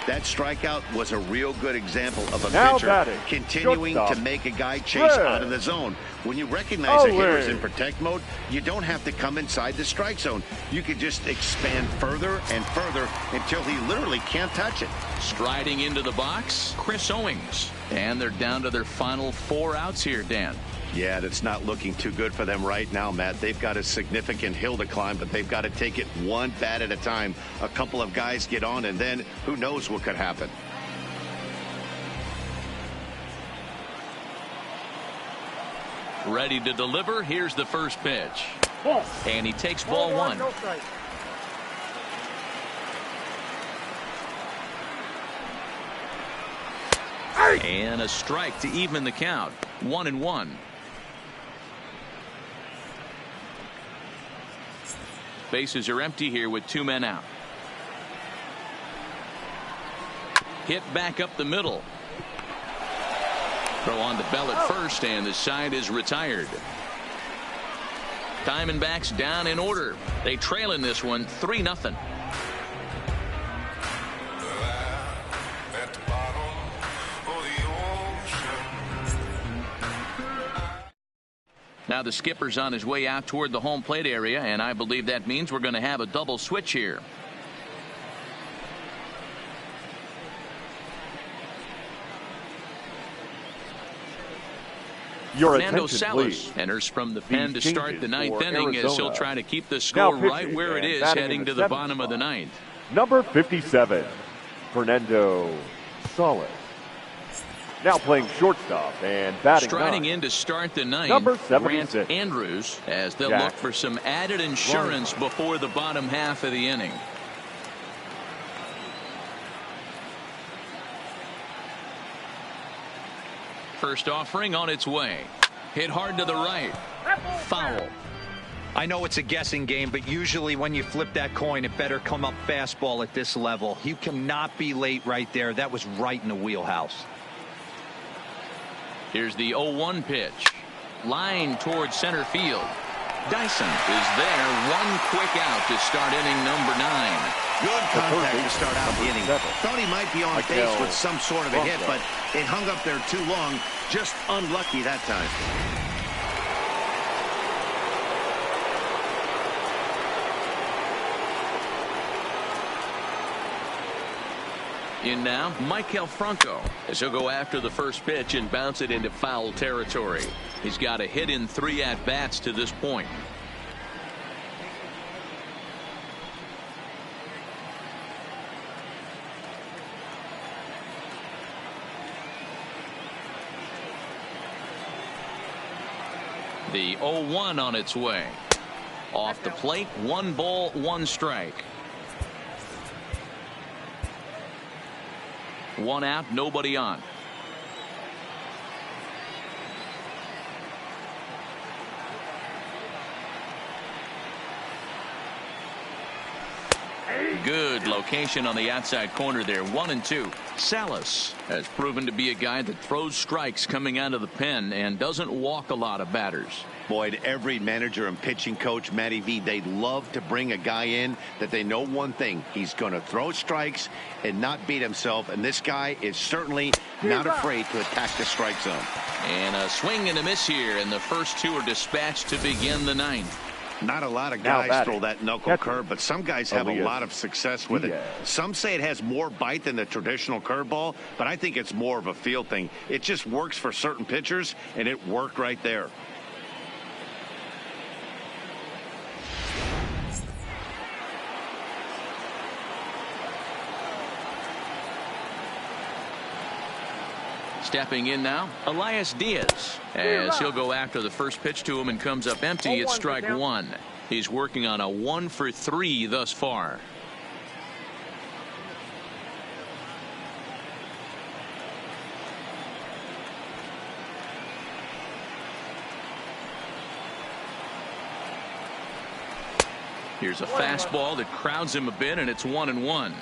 Speaker 5: That strikeout was a real good example of a
Speaker 8: now
Speaker 5: pitcher
Speaker 8: batting,
Speaker 5: continuing to make a guy chase out of the zone. When you recognize a hitter's in protect mode, you don't have to come inside the strike zone. You can just expand further and further until he literally can't touch it.
Speaker 4: Striding into the box, Chris Owings. And they're down to their final 4 outs here, Dan.
Speaker 5: Yeah, that's not looking too good for them right now, Matt. They've got a significant hill to climb, but they've got to take it one bat at a time. A couple of guys get on, and then who knows what could happen.
Speaker 4: Ready to deliver. Here's the first pitch. And he takes ball 1. And a strike to even the count. 1-1. Bases are empty here with 2 men out. Hit back up the middle. Throw on the bell at first, and the side is retired. Diamondbacks down in order. They trail in this one 3-0. Now the skipper's on his way out toward the home plate area, and I believe that means we're going to have a double switch here. Fernando Salas enters from the pen to start the ninth inning as he'll try to keep the score right where it is heading to the bottom of the ninth.
Speaker 8: Number 57, Fernando Salas. Now playing shortstop and batting
Speaker 4: striding
Speaker 8: nine.
Speaker 4: In to start the ninth,
Speaker 8: Number
Speaker 4: Grant Andrews, as they'll look for some added insurance before the bottom half of the inning. First offering on its way. Hit hard to the right. Foul.
Speaker 6: I know it's a guessing game, but usually when you flip that coin, it better come up fastball at this level. You cannot be late right there. That was right in the wheelhouse.
Speaker 4: Here's the 0-1 pitch. Line towards center field. Dyson is there. One quick out to start inning number 9.
Speaker 5: Good contact to start out the inning. Thought he might be on base with some sort of a hit, but it hung up there too long. Just unlucky that time.
Speaker 4: In now, Michael Franco, as he'll go after the first pitch and bounce it into foul territory. He's got a hit in 3 at-bats to this point. The 0-1 on its way. Off the plate, 1 ball, 1 strike. 1 out, nobody on. Good location on the outside corner there. 1-2. Salas has proven to be a guy that throws strikes coming out of the pen and doesn't walk a lot of batters.
Speaker 5: Boyd, every manager and pitching coach, Matty V, they love to bring a guy in that they know one thing. He's going to throw strikes and not beat himself. And this guy is certainly not afraid to attack the strike zone.
Speaker 4: And a swing and a miss here, and the first 2 are dispatched to begin the 9th.
Speaker 5: Not a lot of guys throw that knuckle curve, but some guys have a lot of success with it. Some say it has more bite than the traditional curveball, but I think it's more of a feel thing. It just works for certain pitchers, and it worked right there. Stepping in now, Elias Diaz, as he'll go after the first pitch to him and comes up empty. It's strike 1. He's working on a 1 for 3 thus far. Here's a fastball that crowds him a bit, and it's 1-1.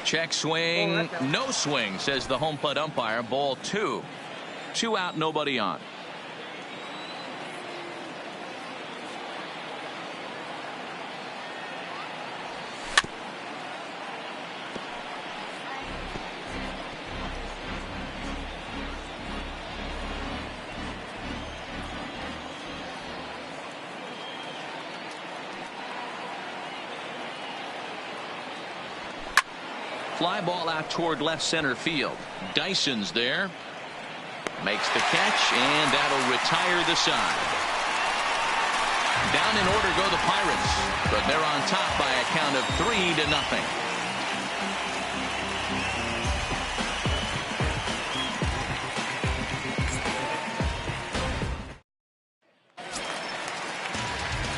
Speaker 5: Check swing, no swing, says the home plate umpire. Ball 2. 2 out, nobody on. Fly ball out toward left center field. Dyson's there. Makes the catch, and that'll retire the side. Down in order go the Pirates, but they're on top by a count of 3-0.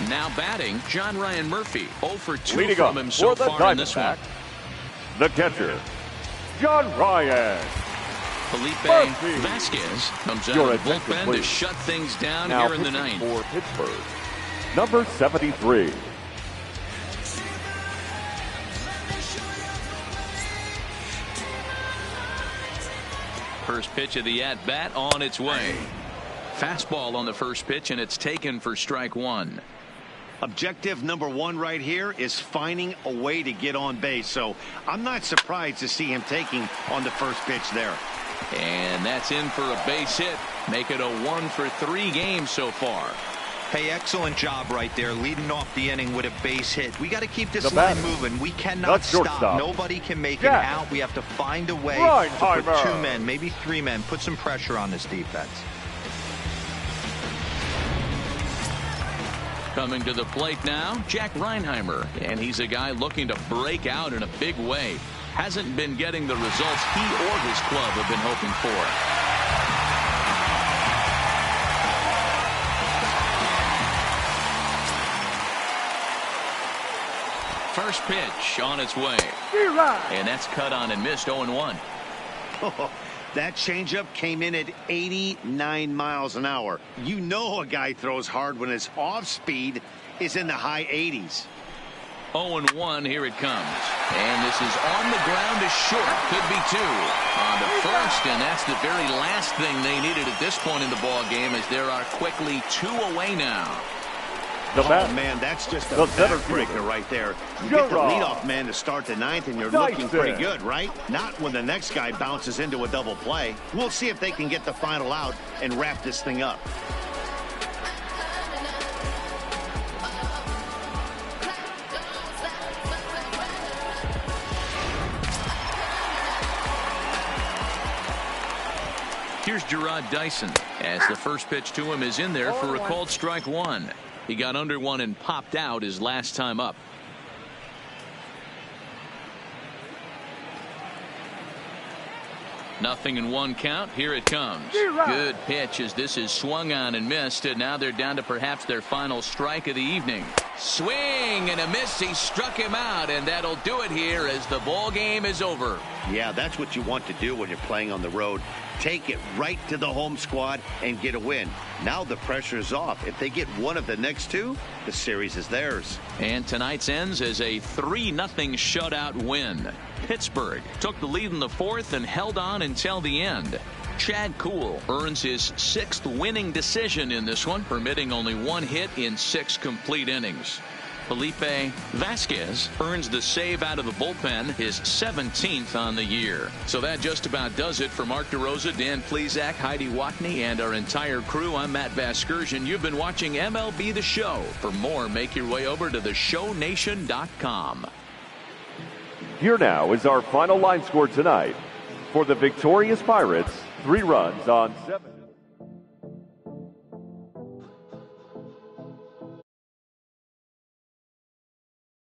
Speaker 5: Now batting, John Ryan Murphy. 0 for 2 from him so far in this one.
Speaker 8: The catcher, John Ryan.
Speaker 4: Felipe Vasquez comes out of the bullpen to shut things down
Speaker 8: now
Speaker 4: here in the 9th.
Speaker 8: For Pittsburgh, number 73.
Speaker 4: first pitch of the at-bat on its way. Fastball on the first pitch, and it's taken for strike one.
Speaker 5: Objective number one right here is finding a way to get on base. So I'm not surprised to see him taking on the first pitch there.
Speaker 4: And that's in for a base hit. Make it a 1-for-3 game so far.
Speaker 6: Hey, excellent job right there, leading off the inning with a base hit. We got to keep this line moving. We cannot stop. Nobody can make it out. We have to find a way to put 2 men, maybe 3 men, put some pressure on this defense.
Speaker 4: Coming to the plate now, Jack Reinheimer, and he's a guy looking to break out in a big way. Hasn't been getting the results he or his club have been hoping for. First pitch on its way. And that's cut on and missed 0-1.
Speaker 5: Oh, that changeup came in at 89 miles an hour. You know a guy throws hard when his off speed is in the high 80s.
Speaker 4: 0-1, here it comes. And this is on the ground is short. Could be 2 on the first, and that's the very last thing they needed at this point in the ball game, as there are quickly 2 away now.
Speaker 5: Oh, man, that's just a backbreaker right there. You get the leadoff man to start the 9th, and you're looking pretty good, right? Not when the next guy bounces into a double play. We'll see if they can get the final out and wrap this thing up.
Speaker 4: Here's Gerard Dyson, as the first pitch to him is in there for a called strike one. He got under one and popped out his last time up. Nothing in 1 count. Here it comes. Good pitch as this is swung on and missed, and now they're down to perhaps their final strike of the evening. Swing and a miss. He struck him out, and that'll do it here as the ball game is over.
Speaker 5: Yeah, that's what you want to do when you're playing on the road. Take it right to the home squad and get a win. Now the pressure is off. If they get one of the next 2, the series is theirs.
Speaker 4: And tonight's ends as a 3-0 shutout win. Pittsburgh took the lead in the 4th and held on until the end. Chad Kuhl earns his 6th winning decision in this one, permitting only 1 hit in 6 complete innings. Felipe Vasquez earns the save out of the bullpen, his 17th on the year. So that just about does it for Mark DeRosa, Dan Plesac, Heidi Watney, and our entire crew. I'm Matt Vasgersian. You've been watching MLB The Show. For more, make your way over to theshownation.com.
Speaker 8: Here now is our final line score tonight. For the victorious Pirates, 3 runs on 7.